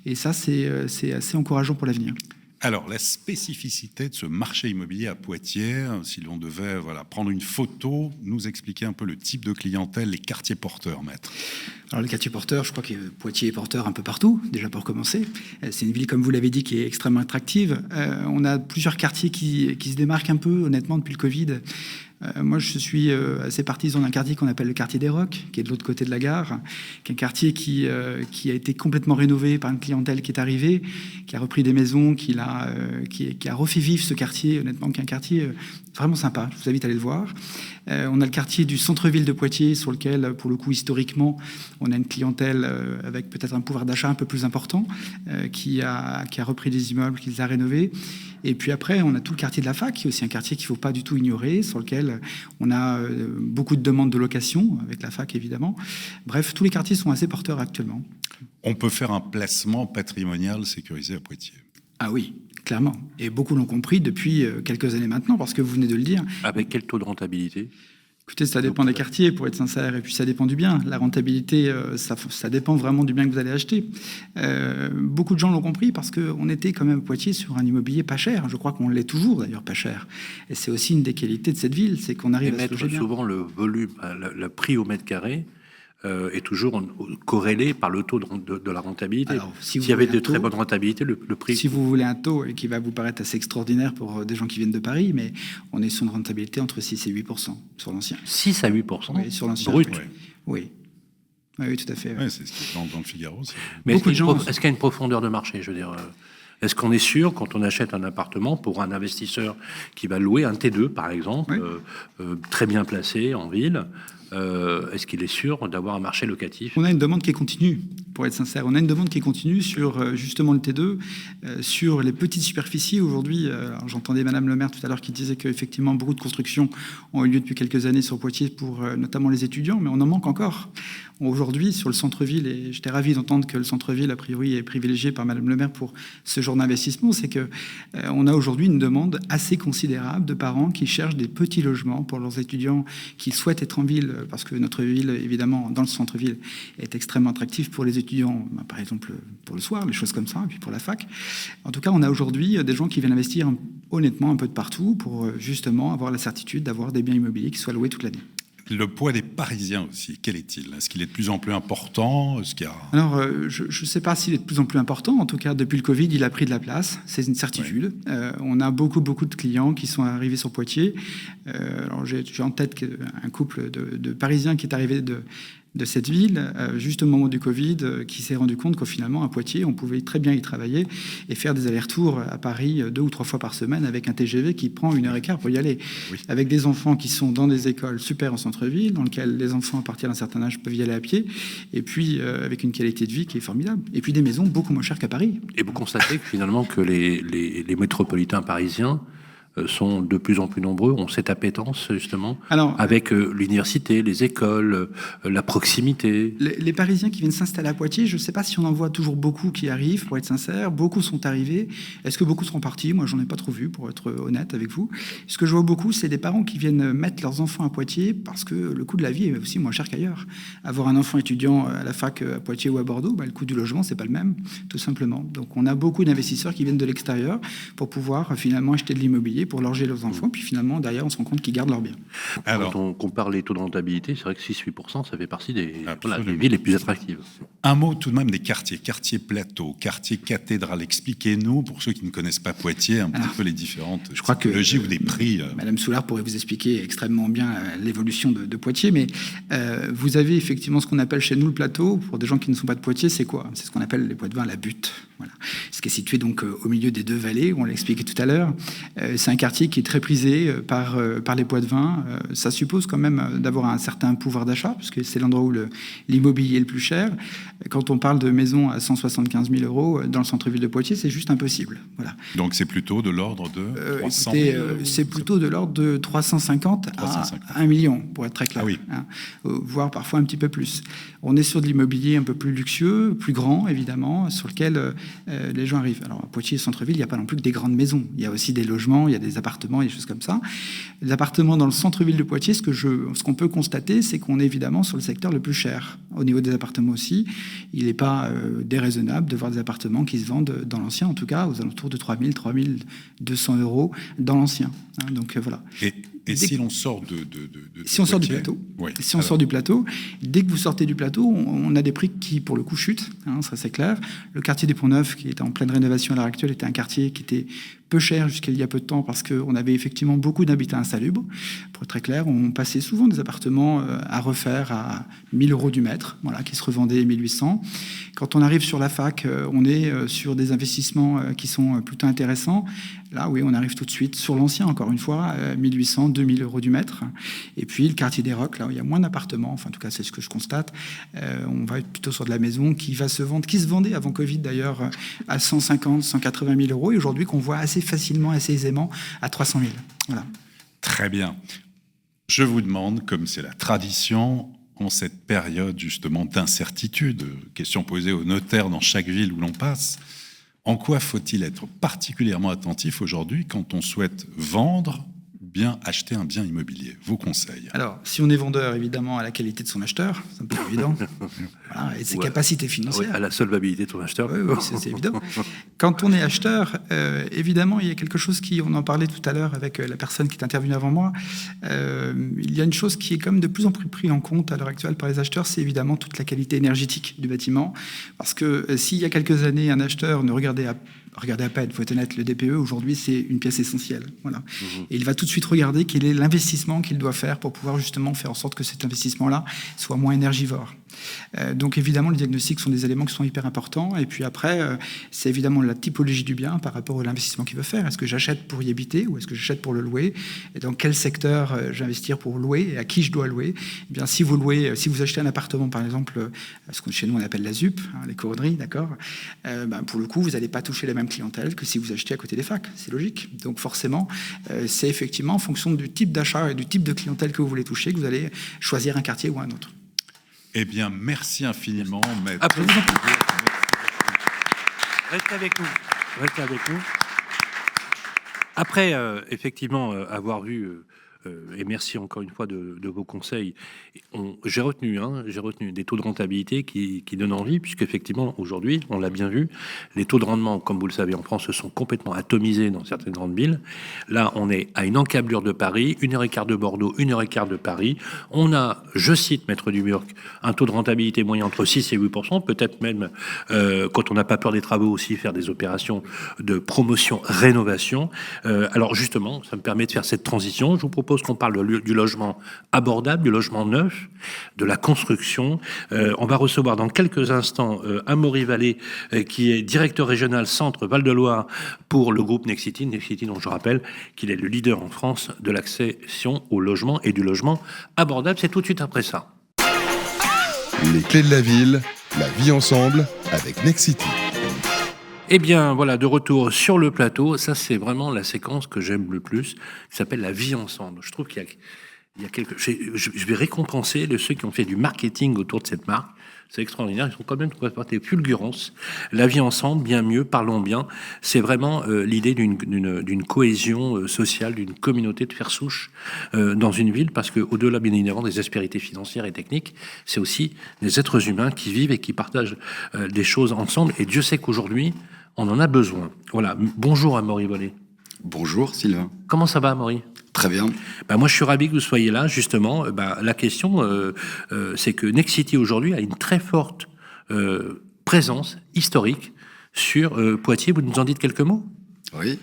[SPEAKER 10] Et ça, c'est assez encourageant pour l'avenir.
[SPEAKER 3] Alors, la spécificité de ce marché immobilier à Poitiers, si l'on devait prendre une photo, nous expliquer un peu le type de clientèle, les quartiers porteurs, maître.
[SPEAKER 10] Alors, les quartiers porteurs, je crois que Poitiers est porteur un peu partout, déjà pour commencer. C'est une ville, comme vous l'avez dit, qui est extrêmement attractive. On a plusieurs quartiers qui se démarquent un peu, honnêtement, depuis le Covid. Moi, je suis assez partisan d'un quartier qu'on appelle le quartier des Rocs, qui est de l'autre côté de la gare, qui est un quartier qui a été complètement rénové par une clientèle qui est arrivée, qui a repris des maisons, qui a refait vivre ce quartier, honnêtement, qui est un quartier vraiment sympa. Je vous invite à aller le voir. On a le quartier du centre-ville de Poitiers, sur lequel, pour le coup, historiquement, on a une clientèle avec peut-être un pouvoir d'achat un peu plus important, qui a repris des immeubles, qui les a rénovés. Et puis après, on a tout le quartier de la Fac, qui est aussi un quartier qu'il ne faut pas du tout ignorer, sur lequel on a beaucoup de demandes de location, avec la Fac évidemment. Bref, tous les quartiers sont assez porteurs actuellement.
[SPEAKER 3] On peut faire un placement patrimonial sécurisé à Poitiers.
[SPEAKER 10] Ah oui, clairement. Et beaucoup l'ont compris depuis quelques années maintenant, parce que vous venez de le dire.
[SPEAKER 2] Avec quel taux de rentabilité ?
[SPEAKER 10] Écoutez, ça dépend des quartiers, pour être sincère, et puis ça dépend du bien. La rentabilité, ça dépend vraiment du bien que vous allez acheter. Beaucoup de gens l'ont compris parce qu'on était quand même à Poitiers sur un immobilier pas cher. Je crois qu'on l'est toujours d'ailleurs pas cher. Et c'est aussi une des qualités de cette ville, c'est qu'on arrive à se loger bien.
[SPEAKER 2] Souvent le volume, le prix au mètre carré est toujours corrélé par le taux de la rentabilité. Alors, s'il y avait de très bonnes rentabilités, le prix...
[SPEAKER 10] Si vous voulez un taux qui va vous paraître assez extraordinaire pour des gens qui viennent de Paris, mais on est sur une rentabilité entre 6 et 8% sur l'ancien.
[SPEAKER 2] 6 à 8%
[SPEAKER 10] oui, sur l'ancien.
[SPEAKER 2] Brut.
[SPEAKER 10] Oui. Oui, tout à fait.
[SPEAKER 3] Oui, c'est ce qui est dans le Figaro.
[SPEAKER 2] Mais est-ce qu'il y a une profondeur de marché, je veux dire est-ce qu'on est sûr, quand on achète un appartement, pour un investisseur qui va louer un T2, par exemple, très bien placé en ville, est-ce qu'il est sûr d'avoir un marché locatif ?
[SPEAKER 10] On a une demande qui continue, pour être sincère. On a une demande qui continue sur justement le T2, sur les petites superficies. Aujourd'hui, j'entendais Madame le maire tout à l'heure qui disait qu'effectivement beaucoup de constructions ont eu lieu depuis quelques années sur Poitiers pour notamment les étudiants, mais on en manque encore. Aujourd'hui, sur le centre-ville, et j'étais ravi d'entendre que le centre-ville, a priori, est privilégié par Madame le maire pour ce genre d'investissement, c'est que on a aujourd'hui une demande assez considérable de parents qui cherchent des petits logements pour leurs étudiants qui souhaitent être en ville, parce que notre ville, évidemment, dans le centre-ville, est extrêmement attractive pour les étudiants, par exemple pour le soir, les choses comme ça, et puis pour la fac. En tout cas, on a aujourd'hui des gens qui viennent investir honnêtement un peu de partout pour justement avoir la certitude d'avoir des biens immobiliers qui soient loués toute l'année.
[SPEAKER 3] Le poids des Parisiens aussi, quel est-il ? Est-ce qu'il est de plus en plus important ?
[SPEAKER 10] Alors, je ne sais pas s'il est de plus en plus important. En tout cas, depuis le Covid, il a pris de la place. C'est une certitude. Ouais. On a beaucoup de clients qui sont arrivés sur Poitiers. Alors, j'ai en tête un couple de Parisiens qui est arrivé de cette ville, juste au moment du Covid, qui s'est rendu compte qu'au finalement, à Poitiers, on pouvait très bien y travailler et faire des allers-retours à Paris 2 ou 3 fois par semaine avec un TGV qui prend 1h15 pour y aller. Oui. Avec des enfants qui sont dans des écoles super en centre-ville, dans lesquelles les enfants, à partir d'un certain âge, peuvent y aller à pied, et puis avec une qualité de vie qui est formidable. Et puis des maisons beaucoup moins chères qu'à Paris.
[SPEAKER 2] Et vous constatez que finalement, que les métropolitains parisiens sont de plus en plus nombreux, ont cette appétence justement, avec l'université, les écoles, la proximité.
[SPEAKER 10] Les Parisiens qui viennent s'installer à Poitiers, je ne sais pas si on en voit toujours beaucoup qui arrivent, pour être sincère. Beaucoup sont arrivés. Est-ce que beaucoup seront partis ? Moi, j'en ai pas trop vu, pour être honnête avec vous. Ce que je vois beaucoup, c'est des parents qui viennent mettre leurs enfants à Poitiers parce que le coût de la vie est aussi moins cher qu'ailleurs. Avoir un enfant étudiant à la fac à Poitiers ou à Bordeaux, le coût du logement, c'est pas le même, tout simplement. Donc, on a beaucoup d'investisseurs qui viennent de l'extérieur pour pouvoir finalement acheter de l'immobilier pour loger leurs enfants, puis finalement, derrière, on se rend compte qu'ils gardent leurs biens.
[SPEAKER 2] Alors, quand on compare les taux de rentabilité, c'est vrai que 6-8%, ça fait partie des villes les plus attractives.
[SPEAKER 3] Un mot tout de même des quartiers. Quartier Plateau, quartier Cathédrale. Expliquez-nous, pour ceux qui ne connaissent pas Poitiers, un petit peu les différentes typologies ou des prix.
[SPEAKER 10] Madame Soulard pourrait vous expliquer extrêmement bien l'évolution de Poitiers, mais vous avez effectivement ce qu'on appelle chez nous le plateau. Pour des gens qui ne sont pas de Poitiers, c'est quoi ? C'est ce qu'on appelle les Poitevins, la butte. Voilà. Ce qui est situé donc au milieu des 2 vallées, on l'a expliqué tout à l'heure. C'est un quartier qui est très prisé par les Poitevins. Ça suppose quand même d'avoir un certain pouvoir d'achat, puisque c'est l'endroit où l'immobilier est le plus cher. Quand on parle de maisons à 175 000 euros dans le centre-ville de Poitiers, c'est juste impossible. Voilà.
[SPEAKER 3] Donc c'est plutôt de l'ordre de 300 000
[SPEAKER 10] c'est plutôt de l'ordre de 350 à 1 million, pour être très clair.
[SPEAKER 3] Ah oui.
[SPEAKER 10] Voire parfois un petit peu plus. On est sur de l'immobilier un peu plus luxueux, plus grand, évidemment, sur lequel les gens arrivent. Alors, à Poitiers, centre-ville, il n'y a pas non plus que des grandes maisons. Il y a aussi des logements, il y a des appartements, des choses comme ça. Les appartements dans le centre-ville de Poitiers, ce qu'on peut constater, c'est qu'on est évidemment sur le secteur le plus cher. Au niveau des appartements aussi, il n'est pas déraisonnable de voir des appartements qui se vendent dans l'ancien, en tout cas, aux alentours de 3 000, 3 200 euros dans l'ancien. Donc, voilà.
[SPEAKER 3] Et si l'on sort
[SPEAKER 10] si on sort du plateau, sort du plateau, dès que vous sortez du plateau, on a des prix qui, pour le coup, chutent, ça c'est clair. Le quartier des Ponts-Neufs, qui est en pleine rénovation à l'heure actuelle, était un quartier qui était peu cher jusqu'à il y a peu de temps parce qu'on avait effectivement beaucoup d'habitats insalubres. Pour être très clair, on passait souvent des appartements à refaire à 1 000 euros du mètre, qui se revendaient 1 800. Quand on arrive sur la fac, on est sur des investissements qui sont plutôt intéressants. Là, oui, on arrive tout de suite sur l'ancien, encore une fois, 1 800, 2 000 euros du mètre. Et puis le quartier des Rocs, là où il y a moins d'appartements, enfin en tout cas c'est ce que je constate, on va être plutôt sur de la maison qui va se vendre, qui se vendait avant Covid d'ailleurs à 150, 180 000 euros, et aujourd'hui qu'on voit assez facilement, assez aisément à 300 000. Voilà.
[SPEAKER 3] Très bien. Je vous demande, comme c'est la tradition, en cette période justement d'incertitude, question posée aux notaires dans chaque ville où l'on passe, En quoi faut-il être particulièrement attentif aujourd'hui quand on souhaite vendre bien acheter un bien immobilier? Vos conseils?
[SPEAKER 10] Alors, si on est vendeur, évidemment, à la qualité de son acheteur, c'est un peu évident. Voilà, et ses capacités financières.
[SPEAKER 2] Oui, à la solvabilité de son acheteur.
[SPEAKER 10] Oui, c'est évident. Quand on est acheteur, évidemment, il y a quelque chose on en parlait tout à l'heure avec la personne qui est intervenue avant moi, il y a une chose qui est quand même de plus en plus prise en compte à l'heure actuelle par les acheteurs, c'est évidemment toute la qualité énergétique du bâtiment. Parce que s'il y a quelques années, un acheteur ne regardait à peine, il faut être honnête, le DPE, aujourd'hui, c'est une pièce essentielle. Voilà. Et il va tout de suite regarder quel est l'investissement qu'il doit faire pour pouvoir justement faire en sorte que cet investissement-là soit moins énergivore. Donc évidemment, les diagnostics sont des éléments qui sont hyper importants. Et puis après, c'est évidemment la typologie du bien par rapport à l'investissement qu'il veut faire. Est-ce que j'achète pour y habiter ou est-ce que j'achète pour le louer? Et dans quel secteur j'investir pour louer et à qui je dois louer? Eh bien, si vous achetez un appartement, par exemple, ce que chez nous on appelle la ZUP, les couronneries, d'accord, pour le coup, vous n'allez pas toucher la même clientèle que si vous achetez à côté des facs. C'est logique. Donc forcément, c'est effectivement en fonction du type d'achat et du type de clientèle que vous voulez toucher que vous allez choisir un quartier ou un autre.
[SPEAKER 3] Eh bien, merci infiniment, maître.
[SPEAKER 2] Restez avec nous. Après, effectivement, avoir vu, et merci encore une fois de vos conseils, j'ai retenu des taux de rentabilité qui donnent envie, puisque effectivement, aujourd'hui, on l'a bien vu, les taux de rendement, comme vous le savez, en France, se sont complètement atomisés dans certaines grandes villes. Là, on est à une encablure de Paris, 1h15 de Bordeaux, 1h15 de Paris. On a, je cite Maître Duburc, un taux de rentabilité moyen entre 6 et 8%, peut-être même, quand on n'a pas peur des travaux aussi, faire des opérations de promotion-rénovation. Alors justement, ça me permet de faire cette transition. Je vous propose qu'on parle du logement abordable, du logement neuf, de la construction. On va recevoir dans quelques instants Amaury Vallée, qui est directeur régional Centre Val-de-Loire pour le groupe Nexity. Nexity, dont je rappelle qu'il est le leader en France de l'accession au logement et du logement abordable. C'est tout de suite après ça.
[SPEAKER 1] Les clés de la ville, la vie ensemble avec Nexity.
[SPEAKER 2] Eh bien, voilà, de retour sur le plateau. Ça, c'est vraiment la séquence que j'aime le plus, qui s'appelle la vie ensemble. Je trouve qu'il y a quelque... Je vais récompenser ceux qui ont fait du marketing autour de cette marque. C'est extraordinaire. Ils sont quand même des fulgurances. La vie ensemble, bien mieux, parlons bien. C'est vraiment l'idée d'une cohésion sociale, d'une communauté de faire souche dans une ville, parce que au-delà, bien évidemment, des aspérités financières et techniques, c'est aussi des êtres humains qui vivent et qui partagent des choses ensemble. Et Dieu sait qu'aujourd'hui, on en a besoin. Voilà. Bonjour Amaury Vallée.
[SPEAKER 11] Bonjour Sylvain.
[SPEAKER 2] Comment ça va, Amaury?
[SPEAKER 11] Très bien.
[SPEAKER 2] Moi, je suis ravi que vous soyez là, justement. La question, c'est que Nexity, aujourd'hui, a une très forte présence historique sur Poitiers. Vous nous en dites quelques mots?
[SPEAKER 11] Oui.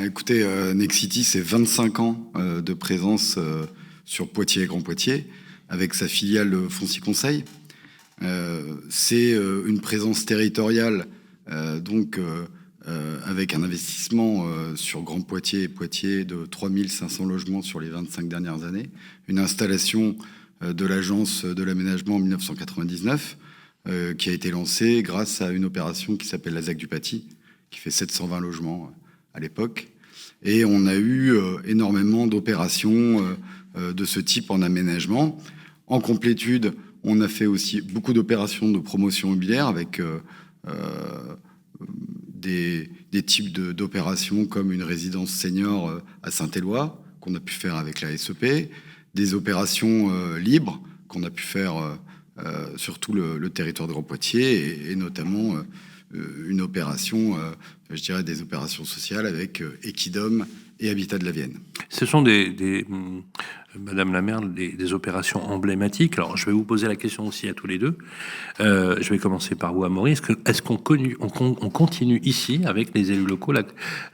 [SPEAKER 11] Écoutez, Nexity, c'est 25 ans de présence sur Poitiers et Grand Poitiers, avec sa filiale Foncier Conseil. C'est une présence territoriale, avec un investissement sur Grand Poitiers et Poitiers de 3500 logements sur les 25 dernières années, une installation de l'agence de l'aménagement en 1999 qui a été lancée grâce à une opération qui s'appelle la ZAC du Paty, qui fait 720 logements à l'époque. Et on a eu énormément d'opérations de ce type en aménagement. En complétude, on a fait aussi beaucoup d'opérations de promotion immobilière avec... des types d'opérations comme une résidence senior à Saint-Éloi, qu'on a pu faire avec la SEP, des opérations libres qu'on a pu faire sur tout le territoire de Grand Poitiers, et notamment une opération, je dirais des opérations sociales avec Equidom et Habitat de la Vienne.
[SPEAKER 2] Ce sont Madame la maire, des opérations emblématiques. Alors, je vais vous poser la question aussi à tous les deux. Je vais commencer par vous, Amaury. Est-ce qu'on continue ici, avec les élus locaux,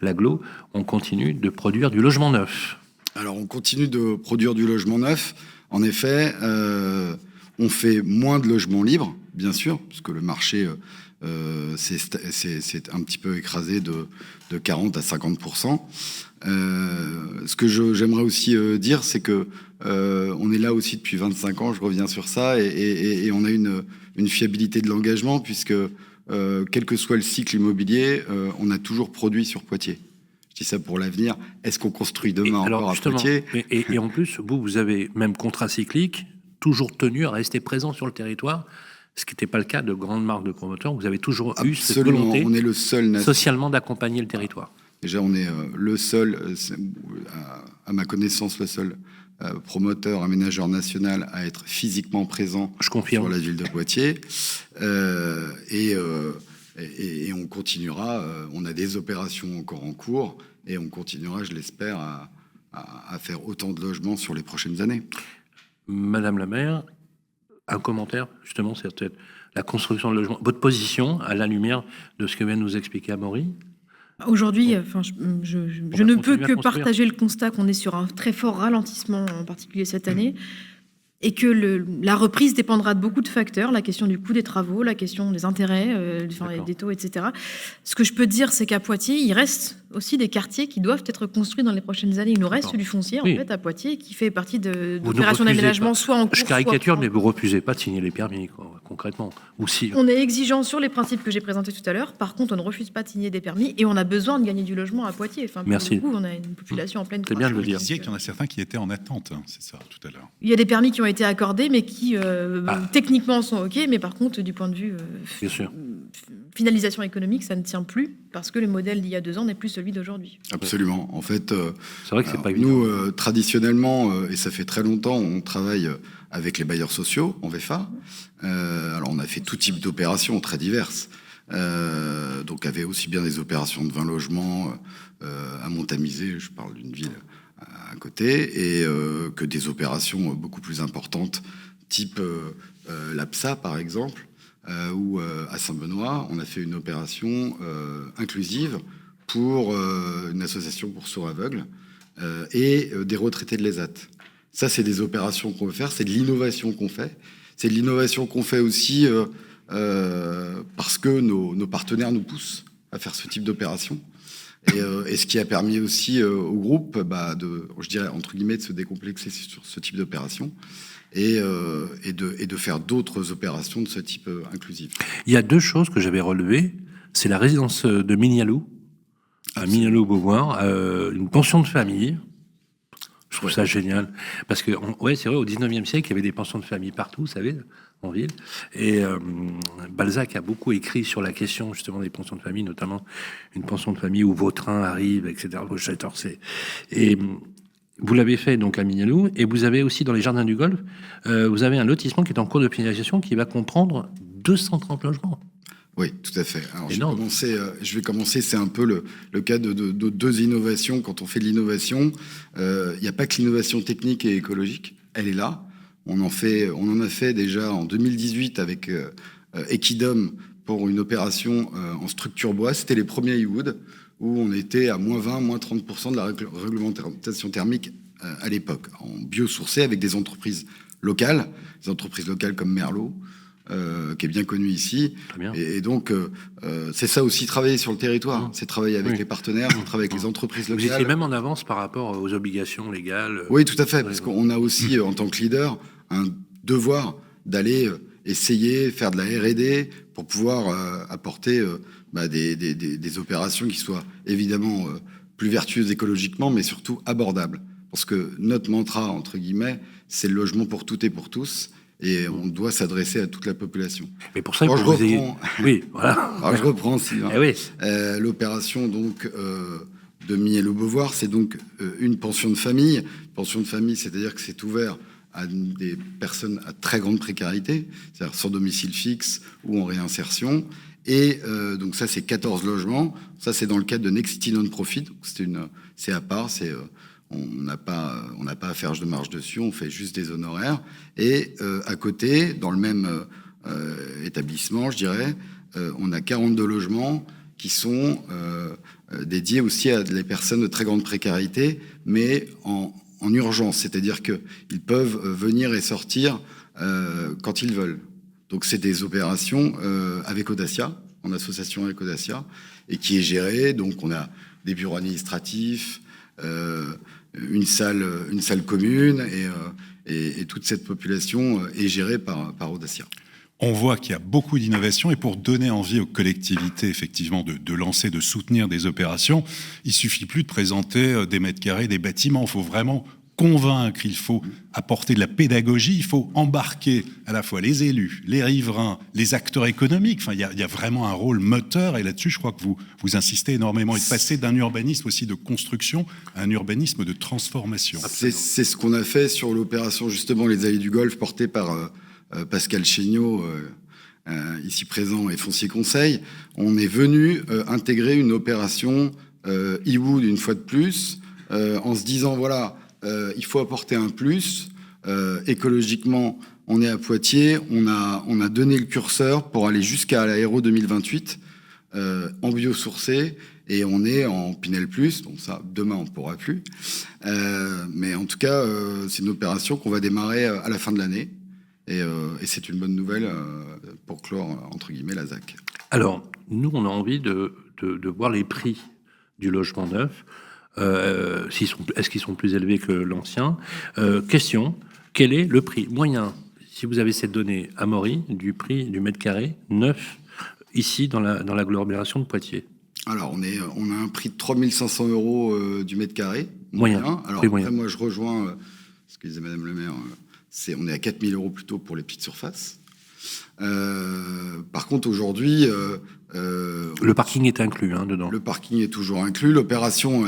[SPEAKER 2] l'AGLO, on continue de produire du logement neuf?
[SPEAKER 11] Alors, on continue de produire du logement neuf. En effet, on fait moins de logements libres, bien sûr, puisque le marché c'est un petit peu écrasé de 40 à 50%. Ce que j'aimerais aussi dire, c'est que on est là aussi depuis 25 ans, je reviens sur ça, et on a une fiabilité de l'engagement, puisque quel que soit le cycle immobilier, on a toujours produit sur Poitiers. Je dis ça pour l'avenir. Est-ce qu'on construit demain encore à Poitiers?
[SPEAKER 2] Et en plus, vous avez même contrat cyclique, toujours tenu à rester présent sur le territoire. ce qui n'était pas le cas de grandes marques de promoteurs. Vous avez toujours eu cette
[SPEAKER 11] Absolument.
[SPEAKER 2] volonté
[SPEAKER 11] On est le seul
[SPEAKER 2] socialement d'accompagner le territoire.
[SPEAKER 11] Déjà, on est le seul, à ma connaissance, le seul promoteur, aménageur national à être physiquement présent sur la ville de Poitiers. Et on continuera. On a des opérations encore en cours et on continuera, je l'espère, à faire autant de logements sur les prochaines années.
[SPEAKER 2] Madame la maire, un commentaire, justement, c'est peut-être la construction de logements. Votre position à la lumière de ce que vient de nous expliquer Amaury?
[SPEAKER 8] Aujourd'hui, je ne peux que partager le constat qu'on est sur un très fort ralentissement, en particulier cette année, et que la reprise dépendra de beaucoup de facteurs, la question du coût des travaux, la question des intérêts, des taux, etc. Ce que je peux dire, c'est qu'à Poitiers, il reste aussi des quartiers qui doivent être construits dans les prochaines années. Il nous reste du foncier, en fait, à Poitiers, qui fait partie d'opérations d'aménagement, soit en cours,
[SPEAKER 2] je caricature, mais vous refusez pas de signer les permis, quoi, concrètement. Ou si...
[SPEAKER 8] On est exigeant sur les principes que j'ai présentés tout à l'heure. Par contre, on ne refuse pas de signer des permis et on a besoin de gagner du logement à Poitiers. Enfin,
[SPEAKER 2] Merci.
[SPEAKER 8] Pour le coup, on a une population en pleine croissance.
[SPEAKER 3] C'est bien de le dire. Vous disiez qu'il y en a certains qui étaient en attente, c'est ça, tout à l'heure.
[SPEAKER 8] Il y a des permis qui ont été accordés, mais qui techniquement sont OK, mais par contre, du point de vue finalisation économique, ça ne tient plus parce que le modèle d'il y a 2 ans n'est plus celui d'aujourd'hui.
[SPEAKER 11] Absolument. En fait,
[SPEAKER 2] c'est vrai que c'est pas évident.
[SPEAKER 11] Nous, traditionnellement, et ça fait très longtemps, on travaille avec les bailleurs sociaux en VFA. Alors, on a fait tout type d'opérations très diverses. Donc, avait aussi bien des opérations de 20 logements à Montamisé, je parle d'une ville à côté, et que des opérations beaucoup plus importantes, type l'APSA, par exemple, où à Saint-Benoît, on a fait une opération inclusive pour une association pour sourds aveugles et des retraités de l'ESAT. Ça, c'est des opérations qu'on veut faire, c'est de l'innovation qu'on fait. C'est de l'innovation qu'on fait aussi parce que nos partenaires nous poussent à faire ce type d'opération. Et ce qui a permis aussi au groupe, je dirais, entre guillemets, de se décomplexer sur ce type d'opération et de faire d'autres opérations de ce type inclusif.
[SPEAKER 2] Il y a 2 choses que j'avais relevées. C'est la résidence de Mignaloux, à Mignaloux-Beauvoir, une pension de famille. Je trouve ça génial. Parce que, c'est vrai, au 19e siècle, il y avait des pensions de famille partout, vous savez, en ville. Et Balzac a beaucoup écrit sur la question, justement, des pensions de famille, notamment une pension de famille où Vautrin arrive, etc. Et vous l'avez fait, donc, à Mignaloux. Et vous avez aussi, dans les Jardins du Golfe, vous avez un lotissement qui est en cours de finalisation qui va comprendre 230 logements.
[SPEAKER 11] Oui, tout à fait. Alors, je vais commencer, c'est un peu le cas de 2 innovations. Quand on fait de l'innovation, il n'y a pas que l'innovation technique et écologique, elle est là. On en a fait déjà en 2018 avec Equidom pour une opération en structure bois. C'était les premiers e-wood où on était à -20, -30% de la réglementation thermique à l'époque, en biosourcé avec des entreprises locales comme Merlot, qui est bien connu ici. Et donc, c'est ça aussi, travailler sur le territoire. C'est travailler avec les partenaires, c'est travailler avec les entreprises locales.
[SPEAKER 2] Vous étiez même en avance par rapport aux obligations légales.
[SPEAKER 11] Oui, tout à fait, parce qu'on a aussi, en tant que leader, un devoir d'aller essayer, faire de la R&D pour pouvoir apporter des opérations qui soient évidemment plus vertueuses écologiquement, mais surtout abordables. Parce que notre mantra, entre guillemets, c'est le logement pour toutes et pour tous. Et on doit s'adresser à toute la population.
[SPEAKER 2] Mais pour ça, oui, voilà.
[SPEAKER 11] Alors, je reprends, Sylvain.
[SPEAKER 2] Eh oui.
[SPEAKER 11] L'opération donc de Mignaloux-Beauvoir, c'est donc une pension de famille. Pension de famille, c'est-à-dire que c'est ouvert à des personnes à très grande précarité, c'est-à-dire sans domicile fixe ou en réinsertion. Et donc ça, c'est 14 logements. Ça, c'est dans le cadre de Nexity Non-Profit. C'est à part, on n'a pas à faire de marge dessus, on fait juste des honoraires. Et à côté, dans le même établissement, je dirais, on a 42 logements qui sont dédiés aussi à des personnes de très grande précarité, mais en urgence. C'est-à-dire qu'ils peuvent venir et sortir quand ils veulent. Donc c'est des opérations avec Audacia, en association avec Audacia, et qui est gérée. Donc on a des bureaux administratifs, une salle commune, et toute cette population est gérée par Audacia.
[SPEAKER 3] On voit qu'il y a beaucoup d'innovations, et pour donner envie aux collectivités effectivement de lancer, de soutenir des opérations, il suffit plus de présenter des mètres carrés, des bâtiments. Il faut vraiment convaincre, il faut apporter de la pédagogie, il faut embarquer à la fois les élus, les riverains, les acteurs économiques. Enfin, il y a vraiment un rôle moteur, et là-dessus, je crois que vous insistez énormément. Et de passer d'un urbanisme aussi de construction à un urbanisme de transformation.
[SPEAKER 11] C'est ce qu'on a fait sur l'opération, justement, les Allées du Golfe, portée par Pascal Chéniaud, ici présent, et Foncier Conseil. On est venu intégrer une opération e-Wood une fois de plus, en se disant, voilà, il faut apporter un plus. Écologiquement, on est à Poitiers, on a donné le curseur pour aller jusqu'à l'Aéro 2028 en biosourcé, et on est en Pinel Plus. Bon, ça, demain, on ne pourra plus. Mais en tout cas, c'est une opération qu'on va démarrer à la fin de l'année. Et c'est une bonne nouvelle pour clore, entre guillemets, la ZAC.
[SPEAKER 2] Alors, nous, on a envie de voir les prix du logement neuf. Est-ce qu'ils sont plus élevés que l'ancien? Question, quel est le prix moyen, si vous avez cette donnée, Amaury, du prix du mètre carré neuf, ici, dans l'agglomération de Poitiers? Alors,
[SPEAKER 11] on a un prix de 3 500 € du mètre carré.
[SPEAKER 2] Moyen.
[SPEAKER 11] Alors, après, moi, je rejoins ce que disait Madame le maire. On est à 4 000 € plutôt pour les petites surfaces. Par contre, aujourd'hui...
[SPEAKER 2] le parking est inclus dedans.
[SPEAKER 11] Le parking est toujours inclus. L'opération,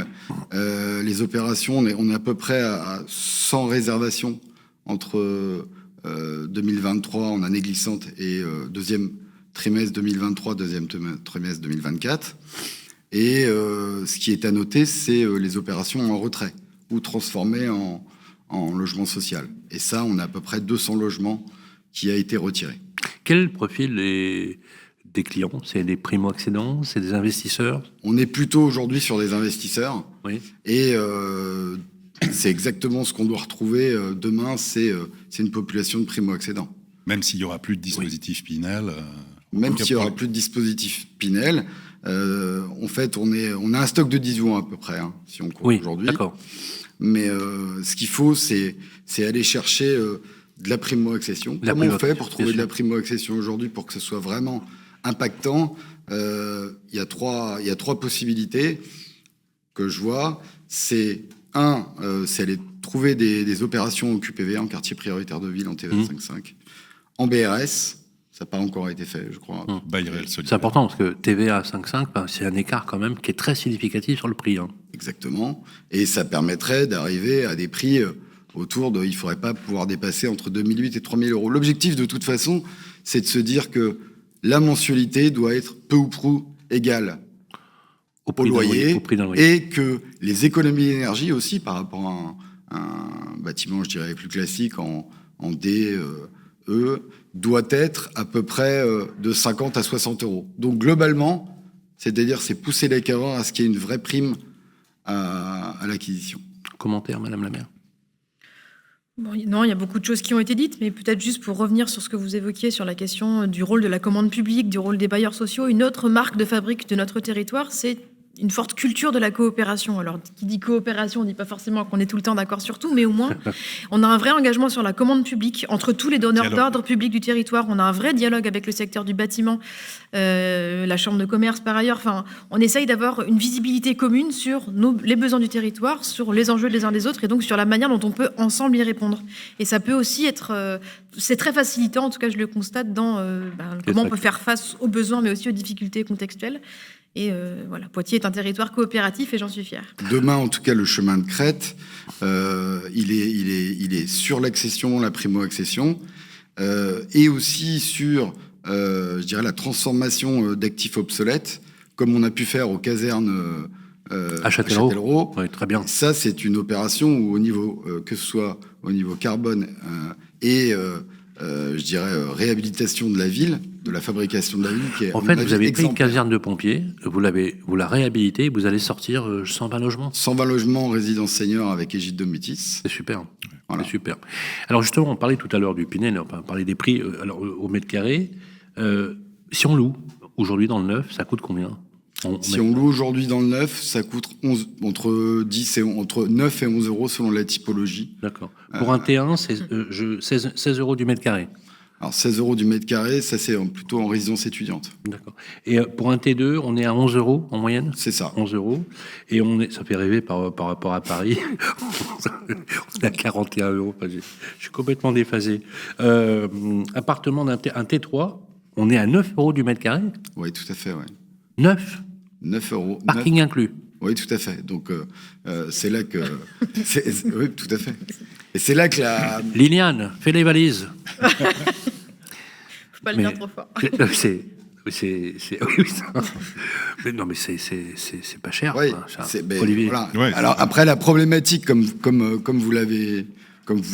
[SPEAKER 11] les opérations, on est à peu près à 100 réservations entre 2023 en année glissante et deuxième trimestre 2023, deuxième trimestre 2024. Et ce qui est à noter, c'est les opérations en retrait ou transformées en logement social. Et ça, on a à peu près 200 logements qui a été retiré.
[SPEAKER 2] Quel profil des clients? C'est des primo-accédants? C'est des investisseurs?
[SPEAKER 11] On est plutôt aujourd'hui sur des investisseurs.
[SPEAKER 2] Oui.
[SPEAKER 11] Et c'est exactement ce qu'on doit retrouver demain. C'est une population de primo-accédants.
[SPEAKER 3] Même s'il n'y aura plus de dispositif Pinel.
[SPEAKER 11] Même s'il n'y aura plus de dispositif Pinel. En fait, on a un stock de 18 mois à peu près, si on compte aujourd'hui.
[SPEAKER 2] D'accord.
[SPEAKER 11] Mais ce qu'il faut, c'est aller chercher de la primo-accession. Comment on fait pour trouver de la primo-accession aujourd'hui pour que ce soit vraiment impactant? Il y a trois possibilités que je vois. C'est aller trouver des opérations au QPV, en quartier prioritaire de ville, en TVA 5.5. En BRS, ça n'a pas encore été fait, je crois.
[SPEAKER 2] C'est important, parce que TVA 5.5, c'est un écart quand même qui est très significatif sur le prix.
[SPEAKER 11] Exactement. Et ça permettrait d'arriver à des prix autour de... Il ne faudrait pas pouvoir dépasser entre 2 008 et 3 000 €. L'objectif, de toute façon, c'est de se dire que la mensualité doit être peu ou prou égale au loyer, et que les économies d'énergie aussi, par rapport à un bâtiment, je dirais, plus classique en D, E, doit être à peu près de 50 à 60 €. Donc globalement, c'est-à-dire c'est pousser l'acquéreur à ce qu'il y ait une vraie prime à l'acquisition.
[SPEAKER 2] Commentaire, Madame la maire?
[SPEAKER 8] Bon, non, il y a beaucoup de choses qui ont été dites, mais peut-être juste pour revenir sur ce que vous évoquiez sur la question du rôle de la commande publique, du rôle des bailleurs sociaux, une autre marque de fabrique de notre territoire, c'est une forte culture de la coopération. Alors, qui dit coopération, on ne dit pas forcément qu'on est tout le temps d'accord sur tout, mais au moins, on a un vrai engagement sur la commande publique entre tous les donneurs d'ordre public du territoire. On a un vrai dialogue avec le secteur du bâtiment, la chambre de commerce par ailleurs. Enfin, on essaye d'avoir une visibilité commune sur les besoins du territoire, sur les enjeux des uns des autres, et donc sur la manière dont on peut ensemble y répondre. Et ça peut aussi être... c'est très facilitant, en tout cas je le constate, dans comment on peut faire face aux besoins, mais aussi aux difficultés contextuelles. Et voilà, Poitiers est un territoire coopératif et j'en suis fière.
[SPEAKER 11] Demain, en tout cas, le chemin de crête, il est sur l'accession, la primo-accession, et aussi sur, je dirais, la transformation d'actifs obsolètes, comme on a pu faire aux casernes
[SPEAKER 2] à Châtellerault. Oui, très bien.
[SPEAKER 11] Ça, c'est une opération où, au niveau, que ce soit au niveau carbone et je dirais, réhabilitation de la ville, de la fabrication de la ville. Qui est,
[SPEAKER 2] en fait, vous avez pris une caserne de pompiers, vous la réhabilitée, vous allez sortir 120 logements.
[SPEAKER 11] 120 logements en résidence senior avec égide de Métis.
[SPEAKER 2] C'est super. Voilà. C'est super. Alors justement, on parlait tout à l'heure du Pinel, on parlait des prix alors, au mètre carré. Si on loue, aujourd'hui dans le neuf, ça coûte combien?
[SPEAKER 11] Si on loue aujourd'hui dans le neuf, ça coûte entre 9 et 11 € selon la typologie.
[SPEAKER 2] D'accord. Pour un T1, c'est 16 € du mètre carré.
[SPEAKER 11] Alors 16 € du mètre carré, ça c'est plutôt en résidence étudiante.
[SPEAKER 2] D'accord. Et pour un T2, on est à 11 € en moyenne ?
[SPEAKER 11] C'est ça.
[SPEAKER 2] 11 €. Et ça fait rêver par rapport à Paris. On est à 41 €. Enfin, je suis complètement déphasé. Appartement un T3, on est à 9 € du mètre carré ?
[SPEAKER 11] Oui, tout à fait, oui.
[SPEAKER 2] 9
[SPEAKER 11] €.
[SPEAKER 2] Parking inclus.
[SPEAKER 11] Oui, tout à fait. Donc, c'est là que... oui, tout à fait. Et c'est là que la...
[SPEAKER 2] Liliane, fais les valises.
[SPEAKER 8] Faut pas le dire trop fort.
[SPEAKER 2] Mais non, mais c'est pas cher.
[SPEAKER 11] Oui,
[SPEAKER 2] quoi,
[SPEAKER 11] Olivier. Voilà. Ouais, alors, après, la problématique, comme vous pouvez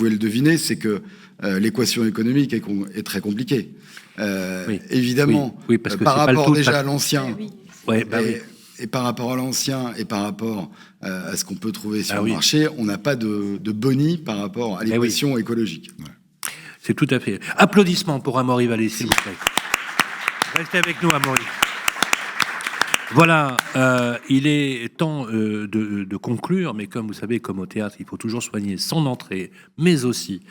[SPEAKER 11] le deviner, c'est que l'équation économique est très compliquée. Évidemment,
[SPEAKER 2] oui, parce que
[SPEAKER 11] par rapport déjà à
[SPEAKER 2] l'ancien...
[SPEAKER 11] Et par rapport à l'ancien et par rapport à ce qu'on peut trouver sur le marché, on n'a pas de boni par rapport à l'équation écologique.
[SPEAKER 2] Ouais. C'est tout à fait. Applaudissements pour Amaury Vallée, s'il vous plaît. Restez avec nous, Amaury. Voilà, il est temps de conclure, mais comme vous savez, comme au théâtre, il faut toujours soigner son entrée, mais aussi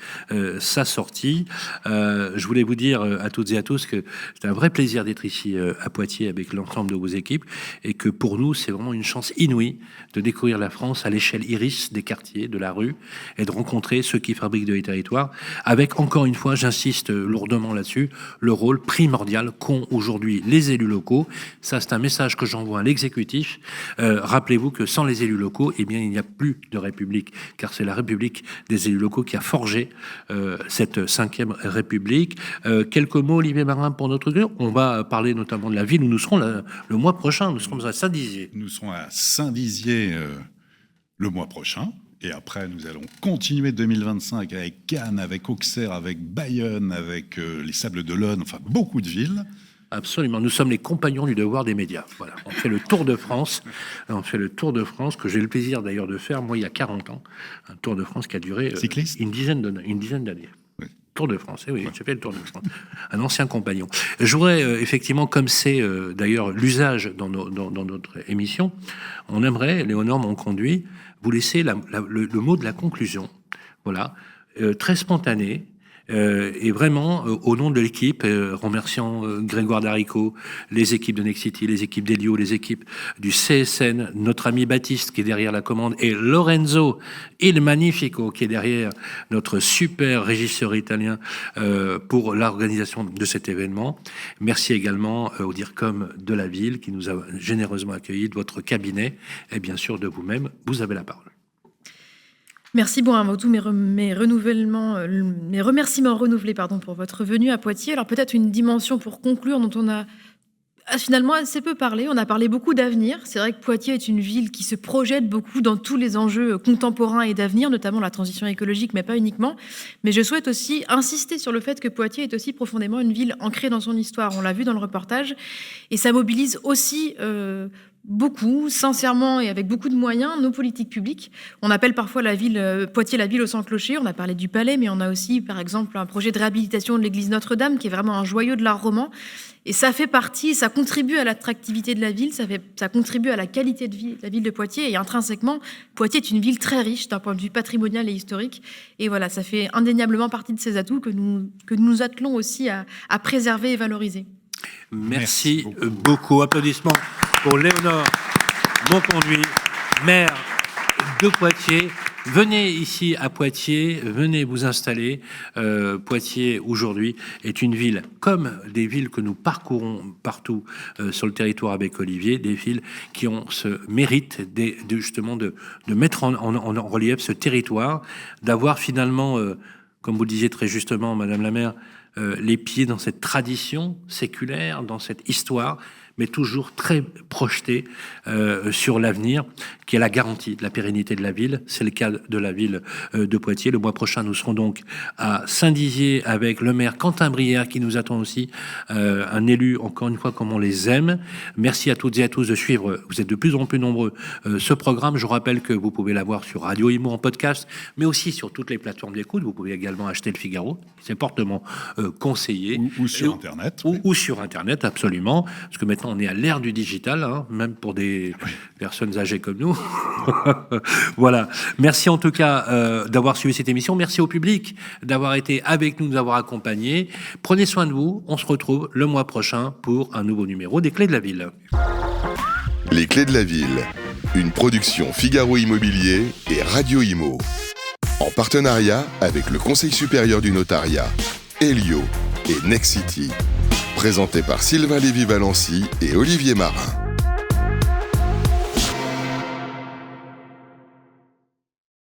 [SPEAKER 2] sa sortie. Je voulais vous dire à toutes et à tous que c'est un vrai plaisir d'être ici à Poitiers avec l'ensemble de vos équipes, et que pour nous, c'est vraiment une chance inouïe de découvrir la France à l'échelle iris des quartiers, de la rue, et de rencontrer ceux qui fabriquent de les territoires, avec, encore une fois, j'insiste lourdement là-dessus, le rôle primordial qu'ont aujourd'hui les élus locaux. Ça, c'est un message que j'envoie à l'exécutif. Rappelez-vous que sans les élus locaux, eh bien, il n'y a plus de République, car c'est la République des élus locaux qui a forgé cette 5e République. Quelques mots, Olivier Marin, pour notre groupe. On va parler notamment de la ville où nous serons le mois prochain. Nous serons à Saint-Dizier.
[SPEAKER 3] Nous serons à Saint-Dizier le mois prochain. Et après, nous allons continuer 2025 avec Cannes, avec Auxerre, avec Bayonne, avec les Sables d'Olonne, enfin beaucoup de villes.
[SPEAKER 2] Absolument. Nous sommes les compagnons du devoir des médias. Voilà. On fait le Tour de France. On fait le Tour de France que j'ai le plaisir d'ailleurs de faire, moi, il y a 40 ans. Un Tour de France qui a duré une dizaine d'années. Oui. Tour de France, oui, j'ai fait le Tour de France. Un ancien compagnon. Je voudrais, effectivement, comme c'est d'ailleurs l'usage dans notre émission, on aimerait, Léonore m'ont conduit, vous laisser le mot de la conclusion. Voilà. Très spontané. Et vraiment, au nom de l'équipe, remerciant Grégoire Darico, les équipes de Nexity, les équipes d'Elio, les équipes du CSN, notre ami Baptiste qui est derrière la commande, et Lorenzo Il Magnifico qui est derrière, notre super régisseur italien, pour l'organisation de cet événement. Merci également au DIRCOM de la ville qui nous a généreusement accueillis, de votre cabinet et bien sûr de vous-même. Vous avez la parole.
[SPEAKER 8] Merci, bon, avant tout, mes remerciements renouvelés pour votre venue à Poitiers. Alors peut-être une dimension pour conclure dont on a finalement assez peu parlé. On a parlé beaucoup d'avenir. C'est vrai que Poitiers est une ville qui se projette beaucoup dans tous les enjeux contemporains et d'avenir, notamment la transition écologique, mais pas uniquement. Mais je souhaite aussi insister sur le fait que Poitiers est aussi profondément une ville ancrée dans son histoire. On l'a vu dans le reportage. Et ça mobilise aussi beaucoup, sincèrement et avec beaucoup de moyens, nos politiques publiques. On appelle parfois Poitiers la ville aux 100 clochers. On a parlé du Palais, mais on a aussi, par exemple, un projet de réhabilitation de l'église Notre-Dame qui est vraiment un joyau de l'art roman. Et ça fait partie, ça contribue à l'attractivité de la ville, ça contribue à la qualité de vie de la ville de Poitiers. Et intrinsèquement, Poitiers est une ville très riche d'un point de vue patrimonial et historique. Et voilà, ça fait indéniablement partie de ces atouts que nous attelons aussi à préserver et valoriser.
[SPEAKER 2] Merci beaucoup. Applaudissements pour Léonore Monconduit, maire de Poitiers. Venez ici à Poitiers, venez vous installer. Poitiers, aujourd'hui, est une ville, comme des villes que nous parcourons partout sur le territoire avec Olivier, des villes qui ont ce mérite justement de mettre en relief ce territoire, d'avoir finalement, comme vous le disiez très justement, Madame la maire, les pieds dans cette tradition séculaire, dans cette histoire, mais toujours très projeté sur l'avenir, qui est la garantie de la pérennité de la ville. C'est le cas de la ville de Poitiers. Le mois prochain, nous serons donc à Saint-Dizier avec le maire Quentin Brière qui nous attend aussi, un élu, encore une fois, comme on les aime. Merci à toutes et à tous de suivre, vous êtes de plus en plus nombreux, ce programme. Je rappelle que vous pouvez l'avoir sur Radio Imo en podcast, mais aussi sur toutes les plateformes d'écoute. Vous pouvez également acheter le Figaro, c'est fortement conseillé.
[SPEAKER 3] Ou sur Internet.
[SPEAKER 2] Ou sur Internet, absolument. Parce que maintenant, Maintenant, on est à l'ère du digital, hein, même pour des personnes âgées comme nous. Voilà. Merci en tout cas d'avoir suivi cette émission. Merci au public d'avoir été avec nous, de nous avoir accompagnés. Prenez soin de vous. On se retrouve le mois prochain pour un nouveau numéro des Clés de la Ville.
[SPEAKER 1] Les Clés de la Ville, une production Figaro Immobilier et Radio Imo. En partenariat avec le Conseil supérieur du notariat, Elio et Nexity. Présenté par Sylvain Lévy-Valency et Olivier Marin.